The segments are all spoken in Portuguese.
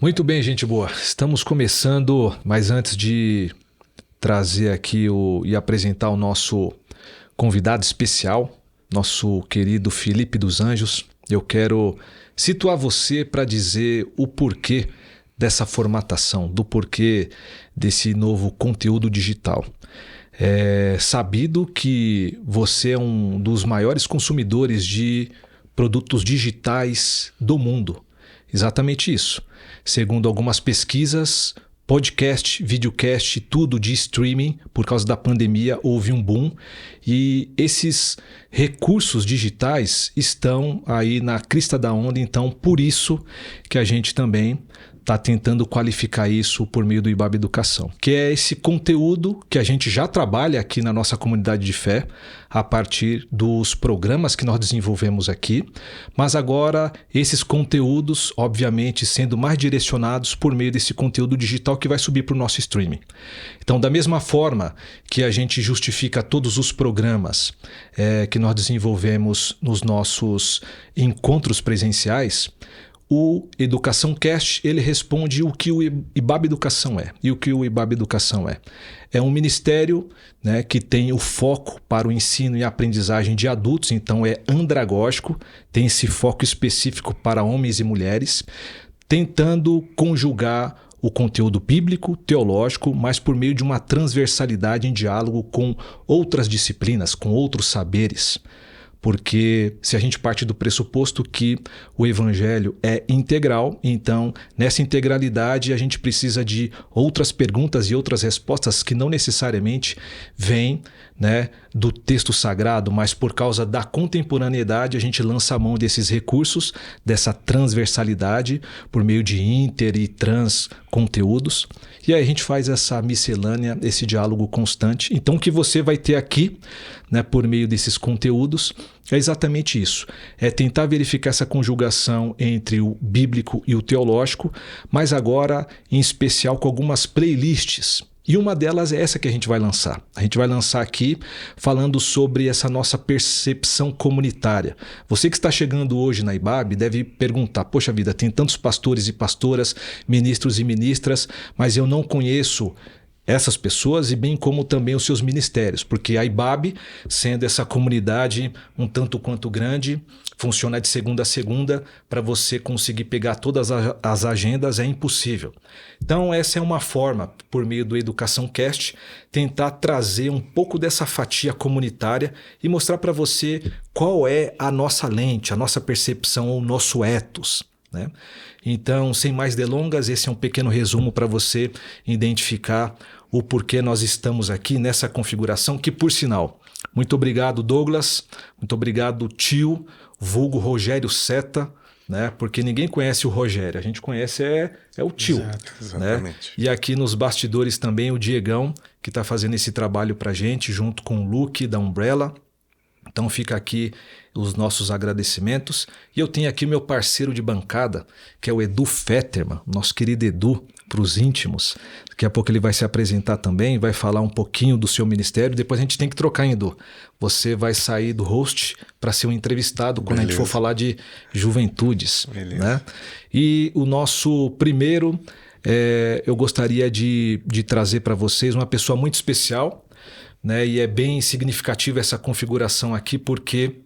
Muito bem, gente boa. Estamos começando, mas antes de trazer aqui e apresentar o nosso convidado especial, nosso querido Felipe dos Anjos, eu quero situar você para dizer o porquê dessa formatação, do porquê desse novo conteúdo digital. É sabido que você é um dos maiores consumidores de produtos digitais do mundo. Exatamente isso. Segundo algumas pesquisas, podcast, videocast, tudo de streaming, por causa da pandemia, houve um boom. E esses recursos digitais estão aí na crista da onda, então por isso que a gente também está tentando qualificar isso por meio do IBAB Educação, que é esse conteúdo que a gente já trabalha aqui na nossa comunidade de fé, a partir dos programas que nós desenvolvemos aqui, mas agora esses conteúdos, obviamente, sendo mais direcionados por meio desse conteúdo digital que vai subir para o nosso streaming. Então, da mesma forma que a gente justifica todos os programas que nós desenvolvemos nos nossos encontros presenciais, o Educação Cast, ele responde o que o IBAB Educação é. E o que o IBAB Educação é? É um ministério, né, que tem o foco para o ensino e aprendizagem de adultos, então é andragógico, tem esse foco específico para homens e mulheres, tentando conjugar o conteúdo bíblico, teológico, mas por meio de uma transversalidade em diálogo com outras disciplinas, com outros saberes. Porque se a gente parte do pressuposto que o evangelho é integral, então nessa integralidade a gente precisa de outras perguntas e outras respostas que não necessariamente vêm, né, do texto sagrado, mas por causa da contemporaneidade a gente lança a mão desses recursos, dessa transversalidade por meio de inter e trans conteúdos. E aí a gente faz essa miscelânea, esse diálogo constante. Então o que você vai ter aqui, né, por meio desses conteúdos é exatamente isso. É tentar verificar essa conjugação entre o bíblico e o teológico, mas agora em especial com algumas playlists. E uma delas é essa que a gente vai lançar. A gente vai lançar aqui falando sobre essa nossa percepção comunitária. Você que está chegando hoje na IBAB deve perguntar, poxa vida, tem tantos pastores e pastoras, ministros e ministras, mas eu não conheço essas pessoas e bem como também os seus ministérios, porque a IBAB, sendo essa comunidade um tanto quanto grande, funciona de segunda a segunda, para você conseguir pegar todas as agendas é impossível. Então essa é uma forma, por meio do Educação Cast, tentar trazer um pouco dessa fatia comunitária e mostrar para você qual é a nossa lente, a nossa percepção, o nosso ethos, né? Então, sem mais delongas, esse é um pequeno resumo para você identificar o porquê nós estamos aqui nessa configuração, que por sinal, muito obrigado Douglas, muito obrigado tio, vulgo Rogério Seta, né? Porque ninguém conhece o Rogério, a gente conhece é o tio. Exato, exatamente. Né? E aqui nos bastidores também o Diegão, que está fazendo esse trabalho para a gente, junto com o Luke da Umbrella. Então fica aqui os nossos agradecimentos. E eu tenho aqui meu parceiro de bancada, que é o Edu Fetterman, nosso querido Edu, para os íntimos. Daqui a pouco ele vai se apresentar também, vai falar um pouquinho do seu ministério. Depois a gente tem que trocar, hein, Edu? Você vai sair do host para ser um entrevistado quando a gente for falar de juventudes. Né? E o nosso primeiro, eu gostaria de trazer para vocês uma pessoa muito especial, né? E é bem significativa essa configuração aqui, porque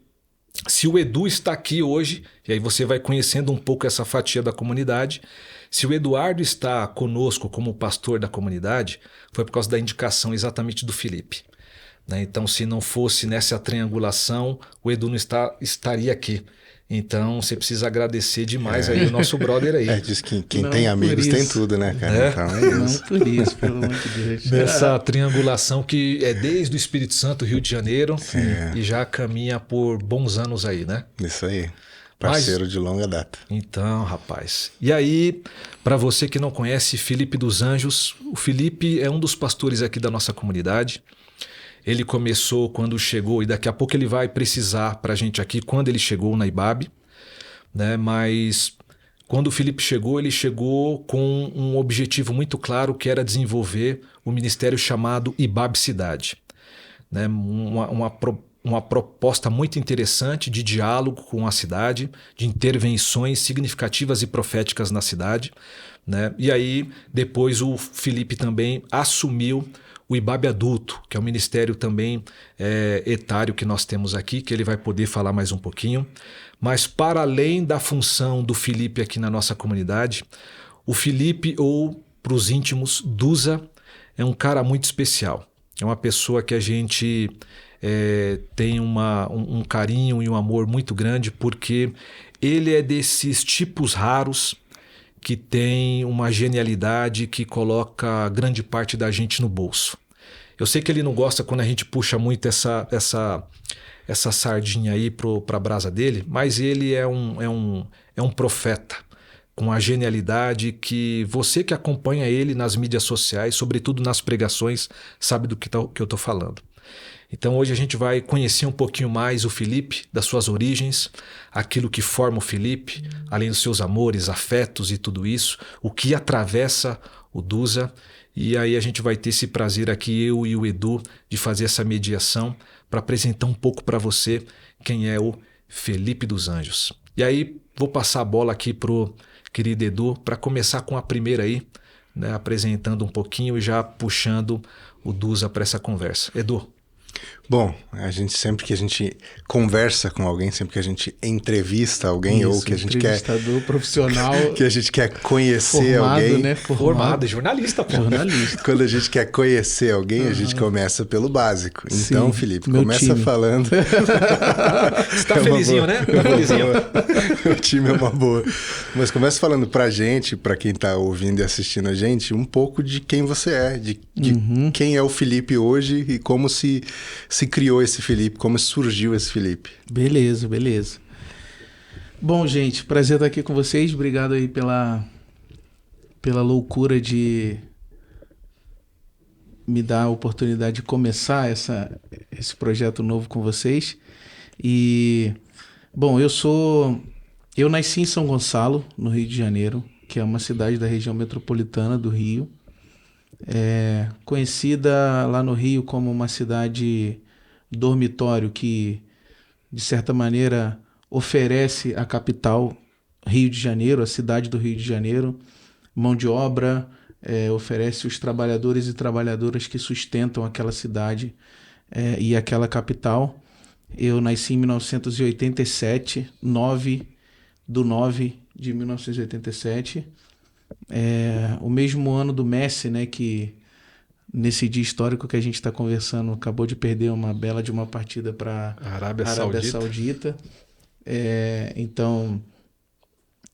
se o Edu está aqui hoje, e aí você vai conhecendo um pouco essa fatia da comunidade, se o Eduardo está conosco como pastor da comunidade, foi por causa da indicação exatamente do Felipe. Né? Então, se não fosse nessa triangulação, o Edu não estaria aqui. Então, você precisa agradecer demais aí o nosso brother aí. Diz que quem tem amigos tem tudo, né, cara? Então é isso. Não por isso, pelo amor de Deus. Dessa triangulação que é desde o Espírito Santo, Rio de Janeiro, e já caminha por bons anos aí, né? Isso aí. Parceiro de longa data. Então, rapaz. E aí, para você que não conhece Felipe dos Anjos, o Felipe é um dos pastores aqui da nossa comunidade. Ele começou quando chegou, e daqui a pouco ele vai precisar para a gente aqui quando ele chegou na IBAB, né? Mas quando o Felipe chegou, ele chegou com um objetivo muito claro, que era desenvolver o ministério chamado IBAB Cidade. Né? uma proposta muito interessante de diálogo com a cidade, de intervenções significativas e proféticas na cidade, né? E aí depois o Felipe também assumiu o IBAB Adulto, que é o ministério também etário que nós temos aqui, que ele vai poder falar mais um pouquinho. Mas para além da função do Felipe aqui na nossa comunidade, o Felipe, ou para os íntimos, Duza, é um cara muito especial. É uma pessoa que a gente tem um carinho e um amor muito grande, porque ele é desses tipos raros que tem uma genialidade que coloca grande parte da gente no bolso. Eu sei que ele não gosta quando a gente puxa muito essa sardinha aí para a brasa dele, mas ele é um profeta com a genialidade que você que acompanha ele nas mídias sociais, sobretudo nas pregações, sabe do que eu estou falando. Então hoje a gente vai conhecer um pouquinho mais o Felipe, das suas origens, aquilo que forma o Felipe, além dos seus amores, afetos e tudo isso, o que atravessa o Duza. E aí a gente vai ter esse prazer aqui, eu e o Edu, de fazer essa mediação para apresentar um pouco para você quem é o Felipe dos Anjos. E aí vou passar a bola aqui pro querido Edu para começar com a primeira aí, né, apresentando um pouquinho e já puxando o Duza para essa conversa. Edu. Bom, a gente sempre que a gente conversa com alguém, sempre que a gente entrevista alguém, isso, ou que a gente quer profissional que a gente quer conhecer formado, alguém, né? Formado, jornalista, pô. Jornalista. Quando a gente quer conhecer alguém, a gente começa pelo básico. Então, Sim, Felipe, meu começa time. falando. Você tá felizinho, né? Tá felizinho. O time é uma boa. Mas começa falando pra gente, pra quem tá ouvindo e assistindo a gente, um pouco de quem você é, de quem é o Felipe hoje e como se criou esse Felipe, como surgiu esse Felipe. Beleza. Bom, gente, prazer estar aqui com vocês. Obrigado aí pela loucura de me dar a oportunidade de começar esse projeto novo com vocês. E, bom, eu nasci em São Gonçalo, no Rio de Janeiro, que é uma cidade da região metropolitana do Rio. Conhecida lá no Rio como uma cidade dormitório que, de certa maneira, oferece a capital Rio de Janeiro, a cidade do Rio de Janeiro, mão de obra, oferece os trabalhadores e trabalhadoras que sustentam aquela cidade e aquela capital. Eu nasci em 1987, 9/9 de 1987, o mesmo ano do Messi, né, que nesse dia histórico que a gente está conversando, acabou de perder uma bela de uma partida para a Arábia Saudita. Então,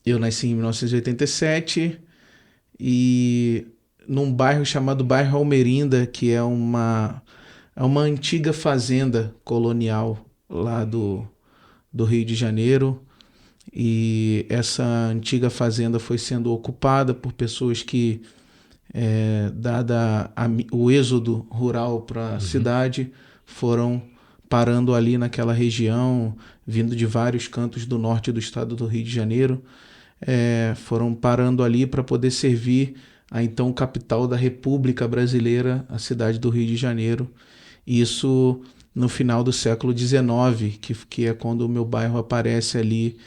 eu nasci em 1987 e num bairro chamado Bairro Almerinda, que é uma antiga fazenda colonial lá do Rio de Janeiro. E essa antiga fazenda foi sendo ocupada por pessoas que, dada o êxodo rural para a cidade, foram parando ali naquela região, vindo de vários cantos do norte do estado do Rio de Janeiro, foram parando ali para poder servir a então capital da República Brasileira, a cidade do Rio de Janeiro. Isso no final do século XIX, que é quando o meu bairro aparece ali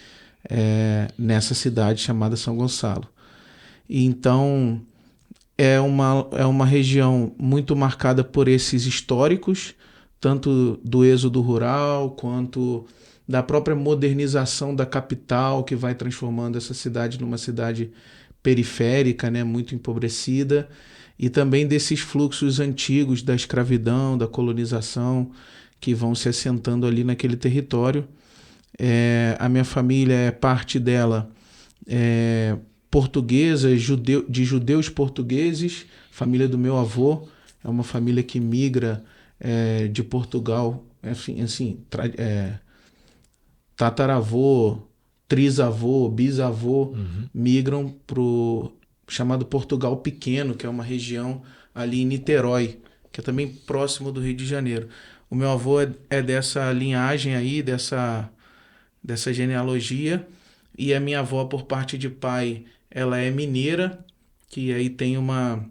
nessa cidade chamada São Gonçalo. E então é uma região muito marcada por esses históricos, tanto do êxodo rural quanto da própria modernização da capital, que vai transformando essa cidade numa cidade periférica, né, muito empobrecida, e também desses fluxos antigos da escravidão, da colonização, que vão se assentando ali naquele território. A minha família, parte dela portuguesa, de judeus portugueses. Família do meu avô é uma família que migra de Portugal, tataravô, trisavô, bisavô, migram para o chamado Portugal Pequeno, que é uma região ali em Niterói, que é também próximo do Rio de Janeiro. O meu avô é dessa linhagem aí, dessa genealogia, e a minha avó, por parte de pai, ela é mineira, que aí tem uma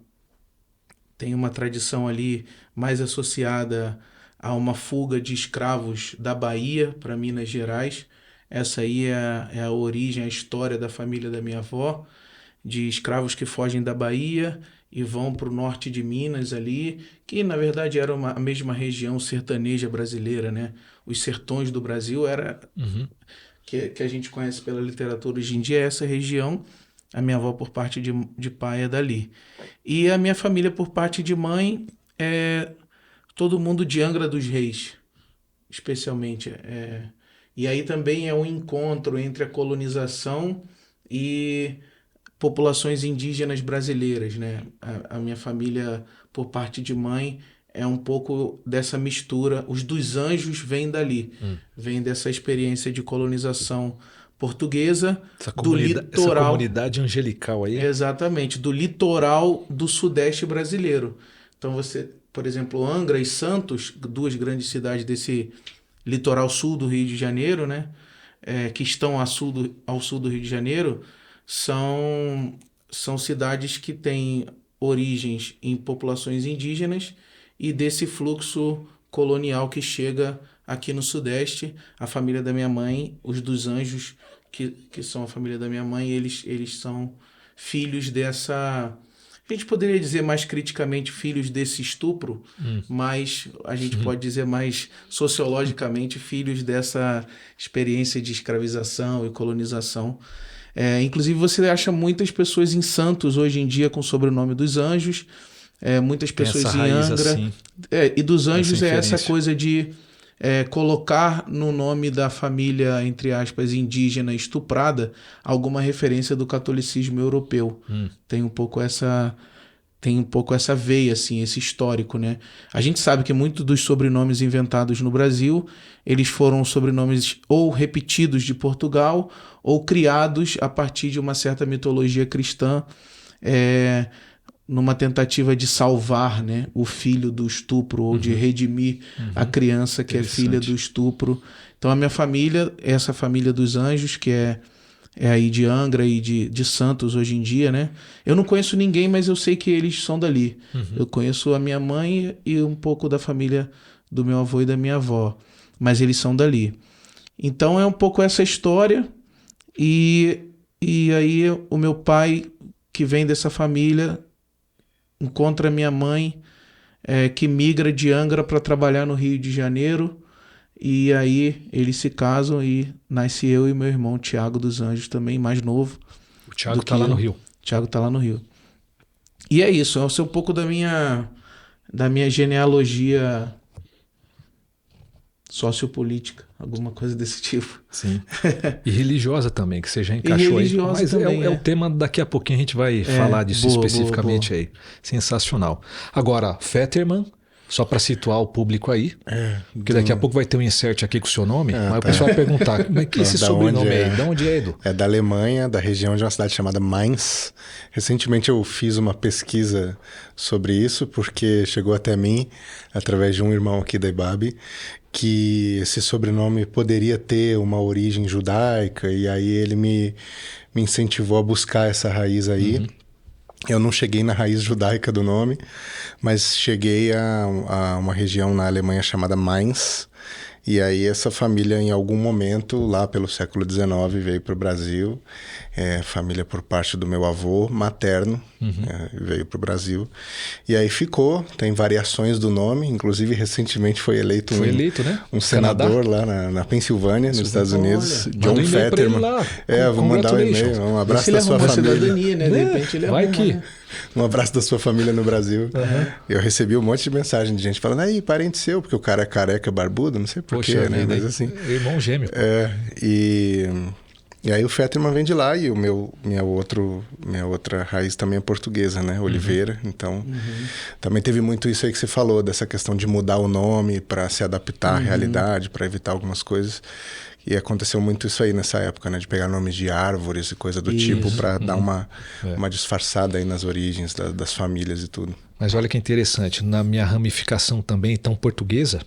tradição ali mais associada a uma fuga de escravos da Bahia para Minas Gerais. Essa aí é a origem, a história da família da minha avó, de escravos que fogem da Bahia e vão para o norte de Minas ali, que na verdade era a mesma região sertaneja brasileira, né? Os sertões do Brasil era que a gente conhece pela literatura hoje em dia, essa região. A minha avó por parte de pai é dali. E a minha família por parte de mãe é todo mundo de Angra dos Reis, especialmente. E aí também é um encontro entre a colonização e populações indígenas brasileiras, né? A minha família, por parte de mãe, é um pouco dessa mistura. Os dos Anjos vêm dali, vêm dessa experiência de colonização portuguesa, do litoral... Essa comunidade angelical aí. Exatamente, do litoral do sudeste brasileiro. Então você, por exemplo, Angra e Santos, duas grandes cidades desse litoral sul do Rio de Janeiro, né? Que estão ao sul do Rio de Janeiro, são cidades que têm origens em populações indígenas e desse fluxo colonial que chega aqui no Sudeste. A família da minha mãe, os dos Anjos, que são a família da minha mãe, eles são filhos dessa... A gente poderia dizer mais criticamente filhos desse estupro, mas a gente pode dizer mais sociologicamente filhos dessa experiência de escravização e colonização. Inclusive você acha muitas pessoas em Santos hoje em dia com o sobrenome dos Anjos, muitas pessoas em Angra. Assim, e dos Anjos essa coisa de colocar no nome da família, entre aspas, indígena estuprada, alguma referência do catolicismo europeu. Tem um pouco essa veia, assim, esse histórico, né? A gente sabe que muitos dos sobrenomes inventados no Brasil, eles foram sobrenomes ou repetidos de Portugal ou criados a partir de uma certa mitologia cristã, numa tentativa de salvar, né, o filho do estupro ou de redimir a criança que é filha do estupro. Então a minha família, essa família dos Anjos, que é aí de Angra e de Santos hoje em dia, né? Eu não conheço ninguém, mas eu sei que eles são dali. Eu conheço a minha mãe e um pouco da família do meu avô e da minha avó, mas eles são dali. Então é um pouco essa história. E aí o meu pai, que vem dessa família, encontra minha mãe, que migra de Angra para trabalhar no Rio de Janeiro, e aí eles se casam e nasce eu e meu irmão Tiago dos Anjos, também mais novo. O Tiago está lá no Rio. O Tiago está lá no Rio. E é isso, é um pouco da minha genealogia sociopolítica, alguma coisa desse tipo. Sim. E religiosa também, que você já encaixou aí. Mas também, é o tema, daqui a pouquinho a gente vai falar disso especificamente aí. Sensacional. Agora, Fetterman, só para situar o público aí, porque daqui a pouco vai ter um insert aqui com o seu nome, mas o pessoal vai perguntar, mas que esse sobrenome aí? De onde é, Edu? É da Alemanha, da região de uma cidade chamada Mainz. Recentemente eu fiz uma pesquisa sobre isso, porque chegou até mim, através de um irmão aqui da IBAB, que esse sobrenome poderia ter uma origem judaica, e aí ele me incentivou a buscar essa raiz aí. Eu não cheguei na raiz judaica do nome, mas cheguei a uma região na Alemanha chamada Mainz, e aí essa família em algum momento, lá pelo século XIX, veio para o Brasil, família por parte do meu avô materno, veio para o Brasil, e aí ficou, tem variações do nome, inclusive recentemente foi eleito um senador lá na Pensilvânia, nos Estados Unidos, John Fetterman. Vou mandar um e-mail, um abraço da sua família. Cidadania, né? De repente ele vai que... Um abraço da sua família no Brasil. Eu recebi um monte de mensagem de gente falando, aí, parente seu, porque o cara é careca, barbudo, não sei porquê, né? Mas assim... Irmão gêmeo. E aí o Fetterman vem de lá e minha outra raiz também é portuguesa, né? Oliveira. Então, também teve muito isso aí que você falou, dessa questão de mudar o nome para se adaptar à realidade, para evitar algumas coisas. E aconteceu muito isso aí nessa época, né? De pegar nomes de árvores e coisa do tipo para dar uma disfarçada aí nas origens das famílias e tudo. Mas olha que interessante, na minha ramificação também, então portuguesa,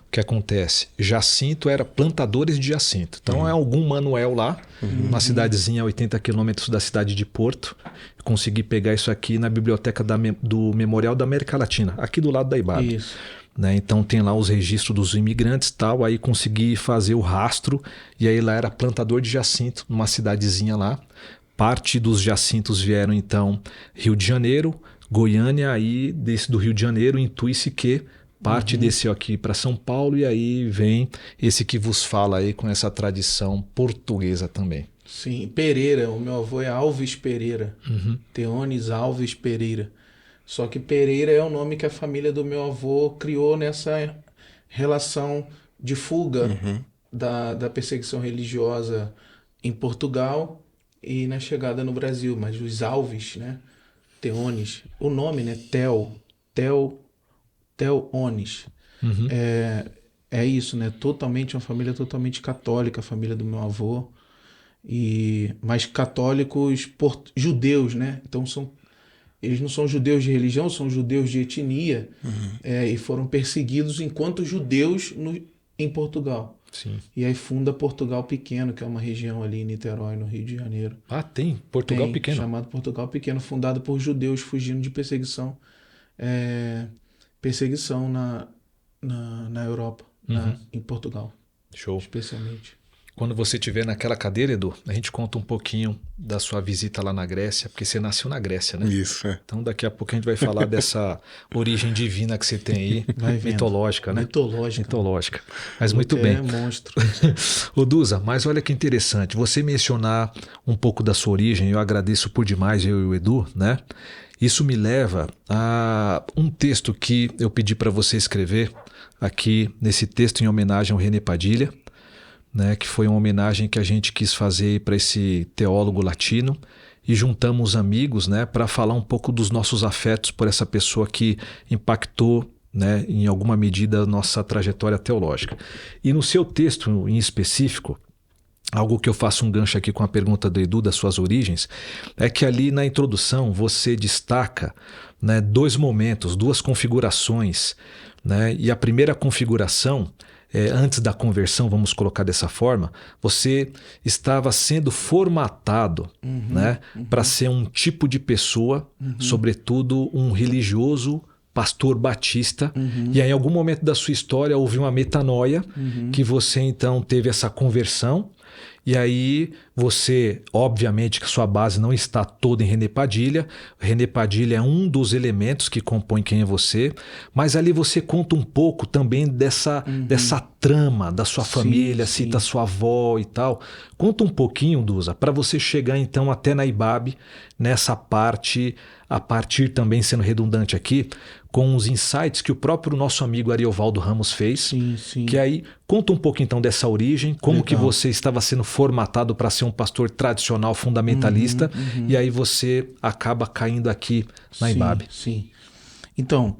o que acontece? Jacinto era plantadores de jacinto. Então é algum Manuel lá, uma cidadezinha a 80 quilômetros da cidade de Porto. Eu consegui pegar isso aqui na biblioteca do Memorial da América Latina, aqui do lado da IBAB. Isso. né? Então tem lá os registros dos imigrantes e tal, aí consegui fazer o rastro, e aí lá era plantador de jacinto, numa cidadezinha lá. Parte dos jacintos vieram então Rio de Janeiro, Goiânia, aí desse do Rio de Janeiro intui-se que parte desceu aqui para São Paulo, e aí vem esse que vos fala aí com essa tradição portuguesa também. Sim, Pereira, o meu avô é Alves Pereira, Teones Alves Pereira. Só que Pereira é o nome que a família do meu avô criou nessa relação de fuga da perseguição religiosa em Portugal e na chegada no Brasil. Mas os Alves, né? Teones, o nome, né? Teones. É isso, né? Totalmente, uma família totalmente católica, a família do meu avô. Mas católicos judeus, né? Então eles não são judeus de religião, são judeus de etnia, e foram perseguidos enquanto judeus em Portugal. Sim. E aí funda Portugal Pequeno, que é uma região ali em Niterói, no Rio de Janeiro. Ah, tem Portugal Pequeno. Chamado Portugal Pequeno, fundado por judeus fugindo de perseguição. Perseguição na Europa, em Portugal. Show. Especialmente. Quando você estiver naquela cadeira, Edu, a gente conta um pouquinho da sua visita lá na Grécia, porque você nasceu na Grécia, né? Isso, é. Então daqui a pouco a gente vai falar dessa origem divina que você tem aí, mitológica, né? Mitológica. Mas muito bem. É monstro. Ô Duza, mas olha que interessante, você mencionar um pouco da sua origem, eu agradeço por demais, eu e o Edu, né? Isso me leva a um texto que eu pedi para você escrever aqui, nesse texto em homenagem ao René Padilha, né, que foi uma homenagem que a gente quis fazer para esse teólogo latino, e juntamos amigos, né, para falar um pouco dos nossos afetos por essa pessoa que impactou, né, em alguma medida a nossa trajetória teológica. E no seu texto em específico, algo que eu faço um gancho aqui com a pergunta do Edu das suas origens, é que ali na introdução você destaca, né, dois momentos, duas configurações, né, e a primeira configuração, antes da conversão, vamos colocar dessa forma, você estava sendo formatado, né, para ser um tipo de pessoa, sobretudo um religioso pastor batista, e aí em algum momento da sua história houve uma metanoia, que você então teve essa conversão, e aí você, obviamente que a sua base não está toda em René Padilha. René Padilha é um dos elementos que compõem quem é você, mas ali você conta um pouco também dessa trama da sua família, cita sua avó e tal. Conta um pouquinho, Duza, para você chegar então até na Ibabe, nessa parte, a partir também, sendo redundante aqui, com os insights que o próprio nosso amigo Ariovaldo Ramos fez, que aí conta um pouco então dessa origem, como que você estava sendo formatado para ser um pastor tradicional, fundamentalista, e aí você acaba caindo aqui na Ibabe. Sim. Então,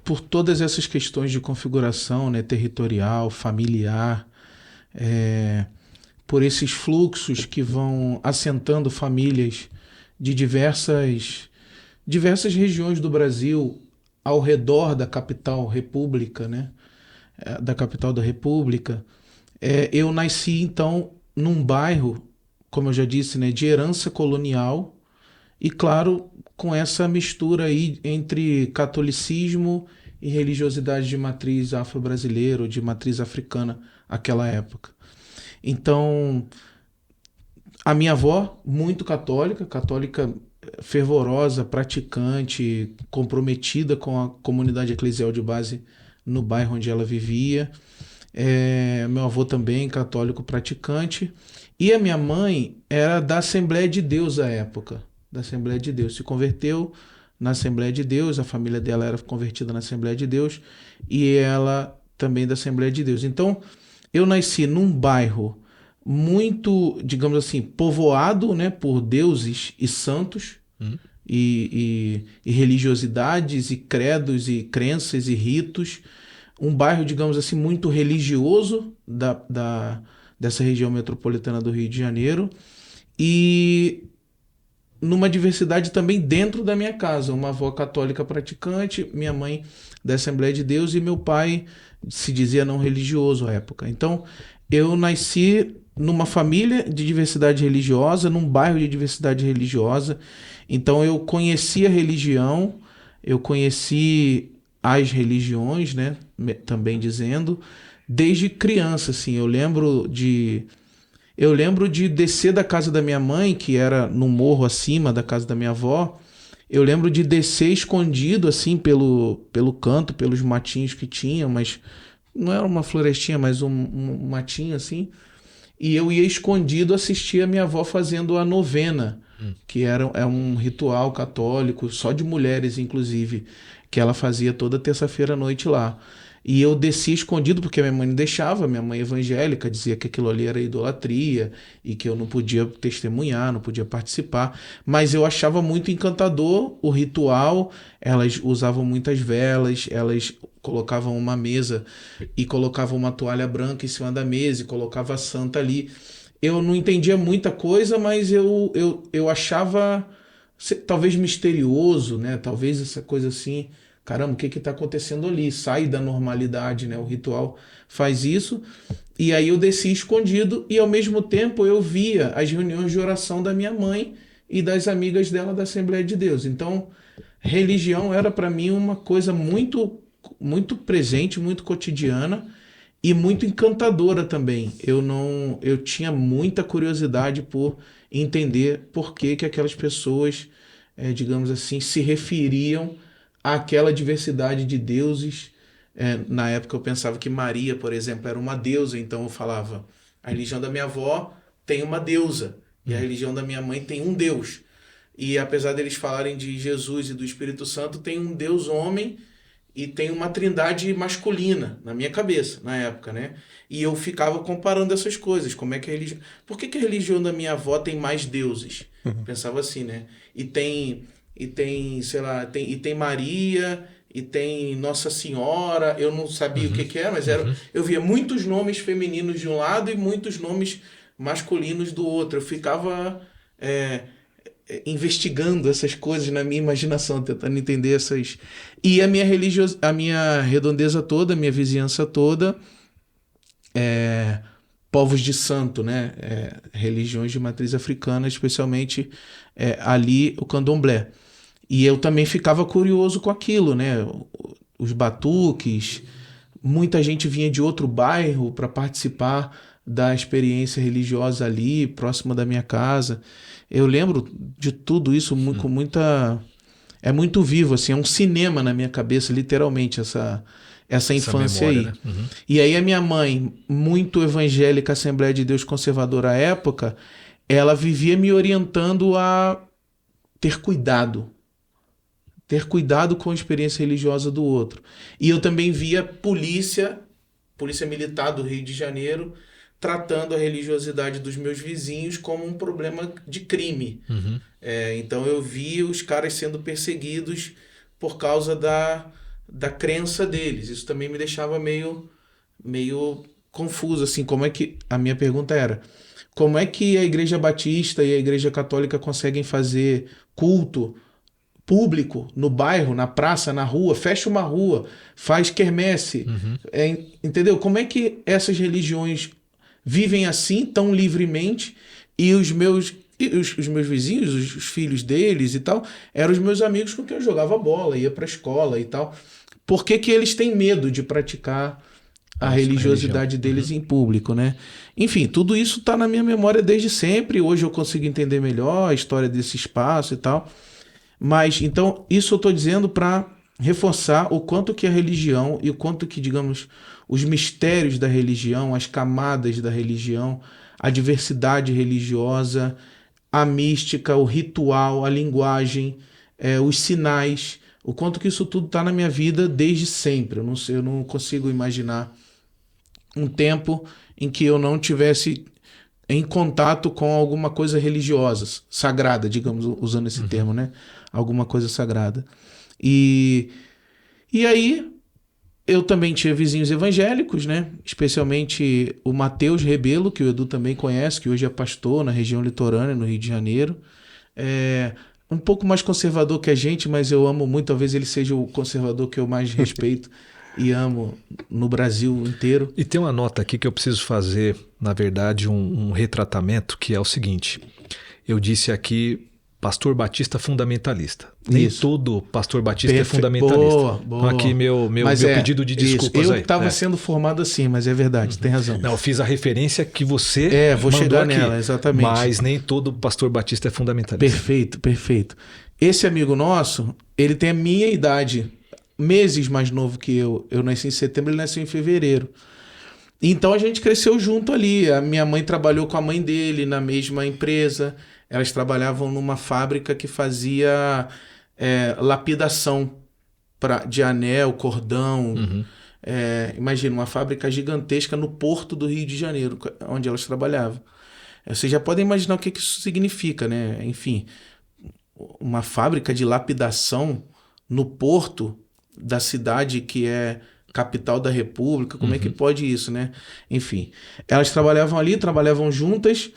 por todas essas questões de configuração, né, territorial, familiar, por esses fluxos que vão assentando famílias de diversas regiões do Brasil ao redor da capital república, né? Da capital da república, eu nasci então num bairro, como eu já disse, né, de herança colonial e, claro, com essa mistura aí entre catolicismo e religiosidade de matriz afro-brasileira ou de matriz africana naquela época. Então, a minha avó, muito católica fervorosa, praticante, comprometida com a comunidade eclesial de base no bairro onde ela vivia. Meu avô também, católico praticante. E a minha mãe era da Assembleia de Deus à época. Da Assembleia de Deus. Se converteu na Assembleia de Deus, a família dela era convertida na Assembleia de Deus e ela também da Assembleia de Deus. Então, eu nasci num bairro muito, digamos assim, povoado, né, por deuses e santos, e religiosidades e credos e crenças e ritos. Um bairro, digamos assim, muito religioso dessa região metropolitana do Rio de Janeiro, e numa diversidade também dentro da minha casa. Uma avó católica praticante, minha mãe da Assembleia de Deus e meu pai se dizia não religioso à época. Então, eu nasci numa família de diversidade religiosa, num bairro de diversidade religiosa. Então eu conheci a religião, eu conheci as religiões, né? Também dizendo, desde criança, assim, eu lembro de descer da casa da minha mãe, que era no morro acima da casa da minha avó. Eu lembro de descer escondido, assim, pelo canto, pelos matinhos que tinha, mas não era uma florestinha, mas um matinho, assim. E eu ia escondido assistir a minha avó fazendo a novena, que é um ritual católico, só de mulheres, inclusive, que ela fazia toda terça-feira à noite lá. E eu descia escondido porque a minha mãe não deixava, minha mãe evangélica dizia que aquilo ali era idolatria e que eu não podia testemunhar, não podia participar. Mas eu achava muito encantador o ritual, elas usavam muitas velas, elas colocavam uma mesa e colocavam uma toalha branca em cima da mesa e colocava a santa ali. Eu não entendia muita coisa, mas eu achava talvez misterioso, né? Talvez essa coisa assim, caramba, o que está acontecendo ali? Sai da normalidade, né? O ritual faz isso. E aí eu desci escondido e ao mesmo tempo eu via as reuniões de oração da minha mãe e das amigas dela da Assembleia de Deus. Então, religião era para mim uma coisa muito, muito presente, muito cotidiana e muito encantadora também. Eu tinha muita curiosidade por entender por que aquelas pessoas, digamos assim, se referiam àquela diversidade de deuses. Na época eu pensava que Maria, por exemplo, era uma deusa, então eu falava, a religião da minha avó tem uma deusa e a religião da minha mãe tem um Deus. E apesar deles falarem de Jesus e do Espírito Santo, tem um Deus homem e tem uma trindade masculina na minha cabeça, na época, né? E eu ficava comparando essas coisas, como é que a religião... Por que a religião da minha avó tem mais deuses? Pensava assim, né? E tem, sei lá, tem Maria, e tem Nossa Senhora, eu não sabia o que era, mas eu via muitos nomes femininos de um lado e muitos nomes masculinos do outro. Eu ficava investigando essas coisas na minha imaginação, tentando entender essas... E a minha redondeza toda, a minha vizinhança toda, povos de santo, né? Religiões de matriz africana, especialmente ali o candomblé. E eu também ficava curioso com aquilo, né? Os batuques, muita gente vinha de outro bairro para participar da experiência religiosa ali, próxima da minha casa. Eu lembro de tudo isso com muita... É muito vivo, assim, é um cinema na minha cabeça, literalmente, essa infância memória, aí. Né? E aí a minha mãe, muito evangélica, Assembleia de Deus conservadora à época, ela vivia me orientando a ter cuidado com a experiência religiosa do outro. E eu também via polícia militar do Rio de Janeiro tratando a religiosidade dos meus vizinhos como um problema de crime. Então eu via os caras sendo perseguidos por causa da crença deles. Isso também me deixava meio confuso, assim, como é que... A minha pergunta era, como é que a Igreja Batista e a Igreja Católica conseguem fazer culto público no bairro, na praça, na rua, fecha uma rua, faz quermesse, entendeu? Como é que essas religiões vivem assim, tão livremente, e os meus vizinhos, os filhos deles e tal, eram os meus amigos com quem eu jogava bola, ia pra escola e tal. Por que eles têm medo de praticar a religiosidade deles em público, né? Enfim, tudo isso tá na minha memória desde sempre, hoje eu consigo entender melhor a história desse espaço e tal. Mas, então, isso eu estou dizendo para reforçar o quanto que a religião e o quanto que, digamos, os mistérios da religião, as camadas da religião, a diversidade religiosa, a mística, o ritual, a linguagem, os sinais, o quanto que isso tudo está na minha vida desde sempre. Eu não consigo imaginar um tempo em que eu não tivesse em contato com alguma coisa religiosa, sagrada, digamos, usando esse termo, né? Alguma coisa sagrada. E aí, eu também tinha vizinhos evangélicos, né? Especialmente o Matheus Rebelo, que o Edu também conhece, que hoje é pastor na região litorânea, no Rio de Janeiro. Um pouco mais conservador que a gente, mas eu amo muito. Talvez ele seja o conservador que eu mais respeito e amo no Brasil inteiro. E tem uma nota aqui que eu preciso fazer, na verdade, um retratamento, que é o seguinte. Eu disse aqui pastor batista fundamentalista. Nem Isso. todo pastor batista é fundamentalista. Boa. Então aqui meu pedido de desculpas isso. aí. Eu estava sendo formado assim, mas é verdade, tem razão. Não, eu fiz a referência que você vou mandou chegar aqui, nela, exatamente. mas nem todo pastor batista é fundamentalista. Perfeito. Esse amigo nosso, ele tem a minha idade, meses mais novo que eu. Eu nasci em setembro, ele nasceu em fevereiro. Então a gente cresceu junto ali. A minha mãe trabalhou com a mãe dele na mesma empresa. Elas trabalhavam numa fábrica que fazia lapidação de anel, cordão. Imagina, uma fábrica gigantesca no porto do Rio de Janeiro, onde elas trabalhavam. Vocês já podem imaginar o que isso significa, né? Enfim, uma fábrica de lapidação no porto da cidade que é capital da República, como é que pode isso, né? Enfim, elas trabalhavam ali, trabalhavam juntas,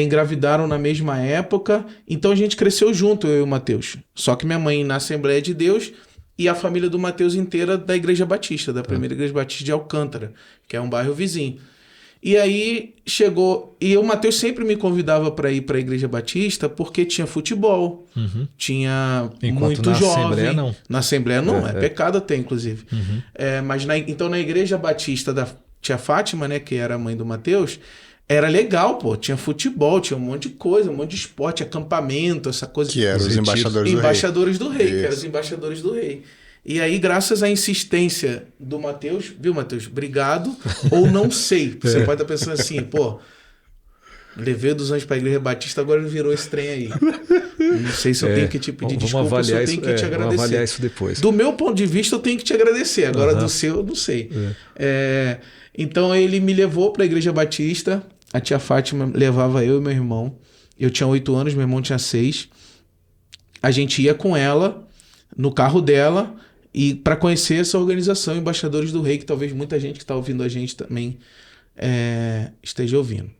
engravidaram na mesma época, então a gente cresceu junto, eu e o Mateus. Só que minha mãe na Assembleia de Deus e a família do Mateus inteira da Igreja Batista, da primeira Igreja Batista de Alcântara, que é um bairro vizinho. E aí chegou... E o Mateus sempre me convidava para ir para a Igreja Batista porque tinha futebol, tinha muito na jovem. Assembleia não. Na Assembleia não, é pecado até, inclusive. Mas então na Igreja Batista da tia Fátima, né, que era a mãe do Mateus, era legal, pô. Tinha futebol, tinha um monte de coisa, um monte de esporte, acampamento, essa coisa. Que eram os embaixadores do rei. Isso. Que eram os embaixadores do rei. E aí, graças à insistência do Mateus, viu, Mateus? Obrigado, ou não sei. Você pode estar pensando assim, pô, levei dos Anjos para a Igreja Batista, agora ele virou esse trem aí. Não sei se eu tenho que te pedir desculpa, se eu tenho que te agradecer. Vamos avaliar isso depois. Do meu ponto de vista, eu tenho que te agradecer. Agora, do seu, eu não sei. Então, ele me levou para a Igreja Batista. A tia Fátima levava eu e meu irmão. Eu tinha 8 anos, meu irmão tinha 6. A gente ia com ela, no carro dela, e para conhecer essa organização, Embaixadores do Rei, que talvez muita gente que está ouvindo a gente também esteja ouvindo.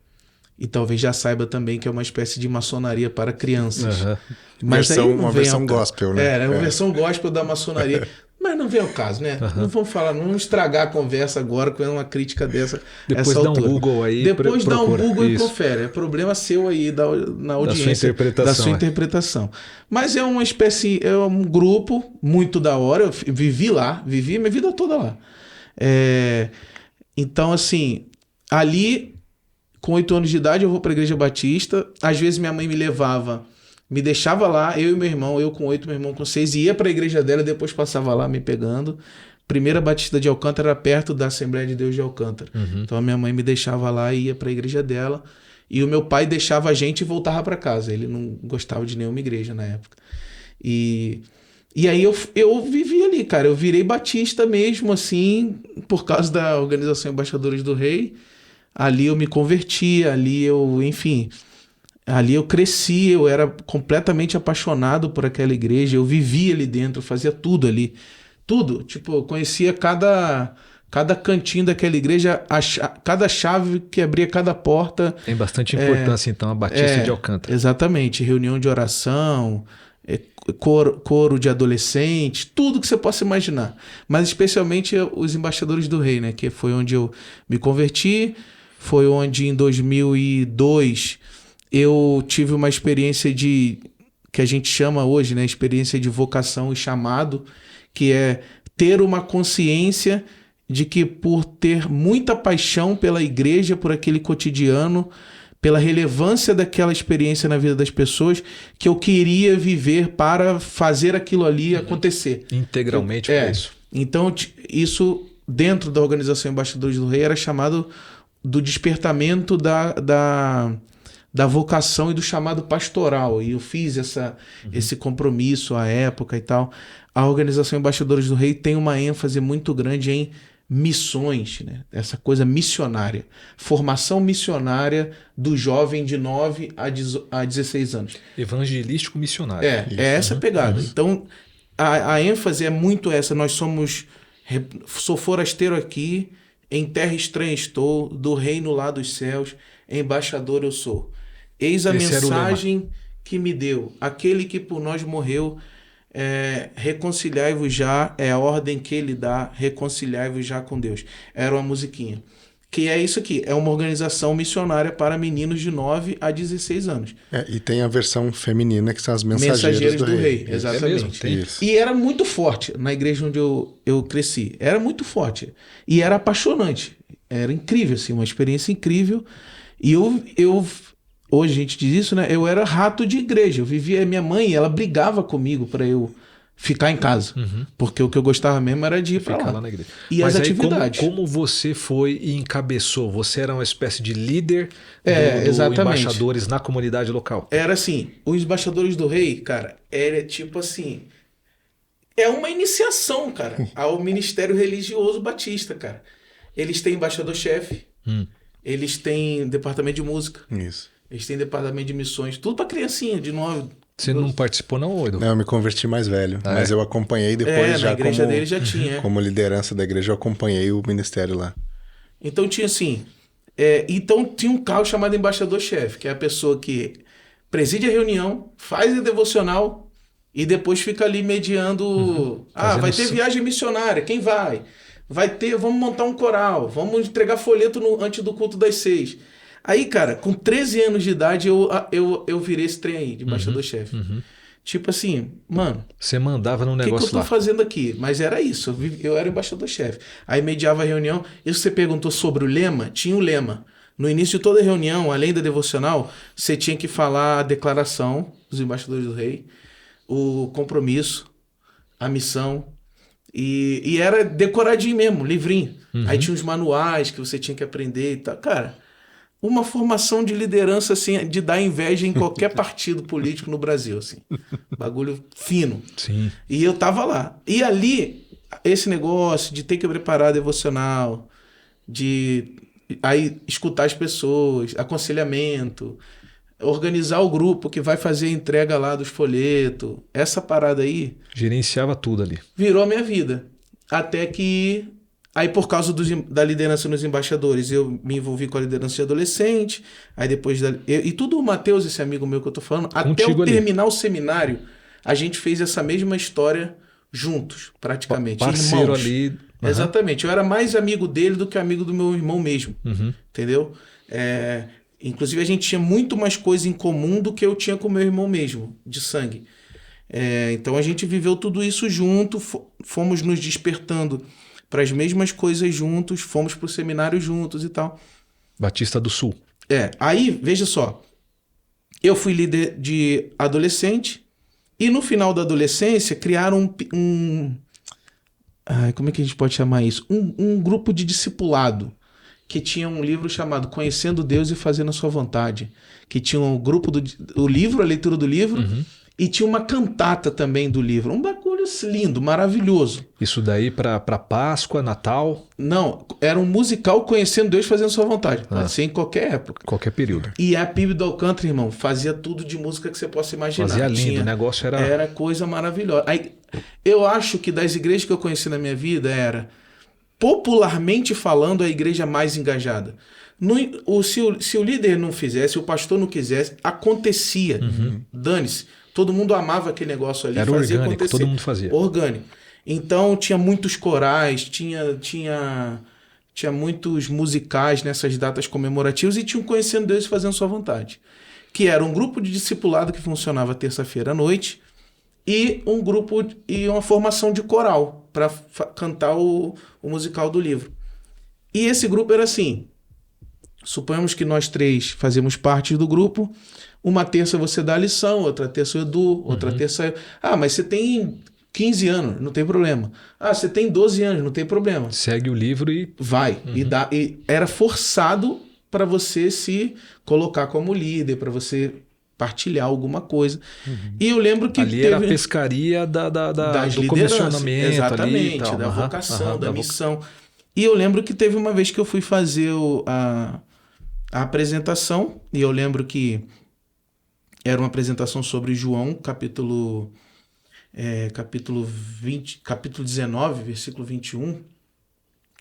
E talvez já saiba também que é uma espécie de maçonaria para crianças. Mas uma versão gospel, né? Uma versão gospel da maçonaria. Mas não vem ao caso, né? Não vamos falar, não vamos estragar a conversa agora com uma crítica dessa. Depois dá um Google aí. Depois dá um Google isso. E confere. É problema seu aí na audiência. Da sua interpretação. Mas é uma espécie, é um grupo muito da hora. Eu vivi minha vida toda lá. Então, assim, ali, com 8 anos de idade, eu vou para a Igreja Batista. Às vezes minha mãe me levava, me deixava lá, eu e meu irmão, eu com 8, meu irmão com 6, ia para a igreja dela e depois passava lá me pegando. Primeira Batista de Alcântara era perto da Assembleia de Deus de Alcântara. Então a minha mãe me deixava lá e ia para a igreja dela. E o meu pai deixava a gente e voltava para casa. Ele não gostava de nenhuma igreja na época. E aí eu vivi ali, cara. Eu virei batista mesmo, assim, por causa da organização Embaixadores do Rei. Ali eu me converti, ali eu cresci, eu era completamente apaixonado por aquela igreja, eu vivia ali dentro, eu fazia tudo ali. Tudo. Tipo, eu conhecia cada cantinho daquela igreja, cada chave que abria cada porta. Tem bastante importância, então, a Batista de Alcântara. Exatamente. Reunião de oração, coro de adolescentes, tudo que você possa imaginar. Mas especialmente os Embaixadores do Rei, né? Que foi onde eu me converti, foi onde em 2002... eu tive uma experiência que a gente chama hoje, né, experiência de vocação e chamado, que é ter uma consciência de que por ter muita paixão pela igreja, por aquele cotidiano, pela relevância daquela experiência na vida das pessoas, que eu queria viver para fazer aquilo ali acontecer. Integralmente para isso. Então, isso dentro da organização Embaixadores do Rei era chamado do despertamento da vocação e do chamado pastoral. E eu fiz esse compromisso à época e tal. A organização Embaixadores do Rei tem uma ênfase muito grande em missões, né? Essa coisa missionária. Formação missionária do jovem de 9 a 16 anos. Evangelístico missionário. É essa pegada. Então, a ênfase é muito essa. Sou forasteiro aqui, em terra estranha estou, do reino lá dos céus, embaixador eu sou. Eis a mensagem que me deu, aquele que por nós morreu, reconciliai-vos já, é a ordem que ele dá, reconciliai-vos já com Deus. Era uma musiquinha. Que é isso aqui, é uma organização missionária para meninos de 9 a 16 anos. E tem a versão feminina, que são as Mensageiras do Rei. É Exatamente. mesmo? Tem? Isso. E era muito forte na igreja onde eu cresci. Era muito forte. E era apaixonante. Era incrível, assim, uma experiência incrível. E eu hoje a gente diz isso, né? Eu era rato de igreja. Eu vivia, minha mãe, ela brigava comigo para eu ficar em casa. Porque o que eu gostava mesmo era de ir para Ficar lá. lá na igreja. E Mas as aí, atividades. como você foi e encabeçou? Você era uma espécie de líder do exatamente. embaixadores na comunidade local? Era assim, os embaixadores do rei, cara, era tipo assim, é uma iniciação, cara, ao ministério religioso batista, cara. Eles têm embaixador-chefe, eles têm departamento de música, Isso. eles têm departamento de missões, tudo pra criancinha de 9. Você não participou não, Edu? Não, eu me converti mais velho, mas eu acompanhei depois na já igreja dele já tinha. como liderança da igreja, eu acompanhei o ministério lá. Então tinha assim, então tinha um cargo chamado embaixador-chefe, que é a pessoa que preside a reunião, faz a devocional e depois fica ali mediando. Vai ter viagem missionária, quem vai? Vamos montar um coral, vamos entregar folheto antes do culto das 6. Aí, cara, com 13 anos de idade, eu virei esse trem aí, de embaixador-chefe. Tipo assim, mano, Você mandava no o que negócio eu tô lá. fazendo aqui? Mas era isso, eu era embaixador-chefe. Aí mediava a reunião. Isso você perguntou sobre o lema? Tinha o lema. No início de toda a reunião, além da devocional, você tinha que falar a declaração dos embaixadores do rei, o compromisso, a missão. E era decoradinho mesmo, livrinho. Aí tinha os manuais que você tinha que aprender e tal. Cara, uma formação de liderança, assim, de dar inveja em qualquer partido político no Brasil, assim. Bagulho fino. Sim. E eu tava lá. E ali, esse negócio de ter que preparar devocional, de aí escutar as pessoas, aconselhamento, organizar o grupo que vai fazer a entrega lá dos folhetos, essa parada aí Gerenciava tudo ali. virou a minha vida. Até que, aí por causa da liderança nos embaixadores, eu me envolvi com a liderança de adolescente, aí depois e tudo o Matheus, esse amigo meu que eu tô falando, até Contigo eu ali. terminar o seminário, a gente fez essa mesma história juntos, praticamente. Parceiro irmãos. ali. Aham. Exatamente. Eu era mais amigo dele do que amigo do meu irmão mesmo. Entendeu? Inclusive, a gente tinha muito mais coisa em comum do que eu tinha com meu irmão mesmo, de sangue. Então, a gente viveu tudo isso junto, fomos nos despertando para as mesmas coisas juntos, fomos para o seminário juntos e tal. Batista do Sul. Aí, veja só, eu fui líder de adolescente e no final da adolescência criaram como é que a gente pode chamar isso? Um grupo de discipulado que tinha um livro chamado Conhecendo Deus e Fazendo a Sua Vontade, que tinha um grupo o livro, a leitura do livro, e tinha uma cantata também do livro. Um bagulho lindo, maravilhoso. Isso daí para Páscoa, Natal, Não, era um musical Conhecendo Deus e Fazendo a Sua Vontade. Pode ser em qualquer época. qualquer período. E a PIB do Alcântara, irmão, fazia tudo de música que você possa imaginar. Fazia lindo, o negócio era... Era coisa maravilhosa. Aí, eu acho que das igrejas que eu conheci na minha vida era, popularmente falando, a igreja mais engajada. Se o líder não fizesse, se o pastor não quisesse, acontecia. Dane-se. Todo mundo amava aquele negócio ali. Era fazia orgânico, acontecer. todo mundo fazia. Orgânico. Então, tinha muitos corais, tinha muitos musicais nessas datas comemorativas e tinha um Conhecendo Deus e Fazendo Sua Vontade. Que era um grupo de discipulado que funcionava terça-feira à noite e um grupo e uma formação de coral para cantar o musical do livro. E esse grupo era assim, suponhamos que nós 3 fazemos parte do grupo, uma terça você dá a lição, outra terça o Edu, outra terça eu. Mas você tem 15 anos, não tem problema. Você tem 12 anos, não tem problema. Segue o livro e... Vai. E era forçado para você se colocar como líder, para você partilhar alguma coisa. E eu lembro que ali era a pescaria das do lideranças, comissionamento. exatamente, ali e tal. da vocação, da missão. E eu lembro que teve uma vez que eu fui fazer a apresentação, e eu lembro que era uma apresentação sobre João, capítulo 19, versículo 21,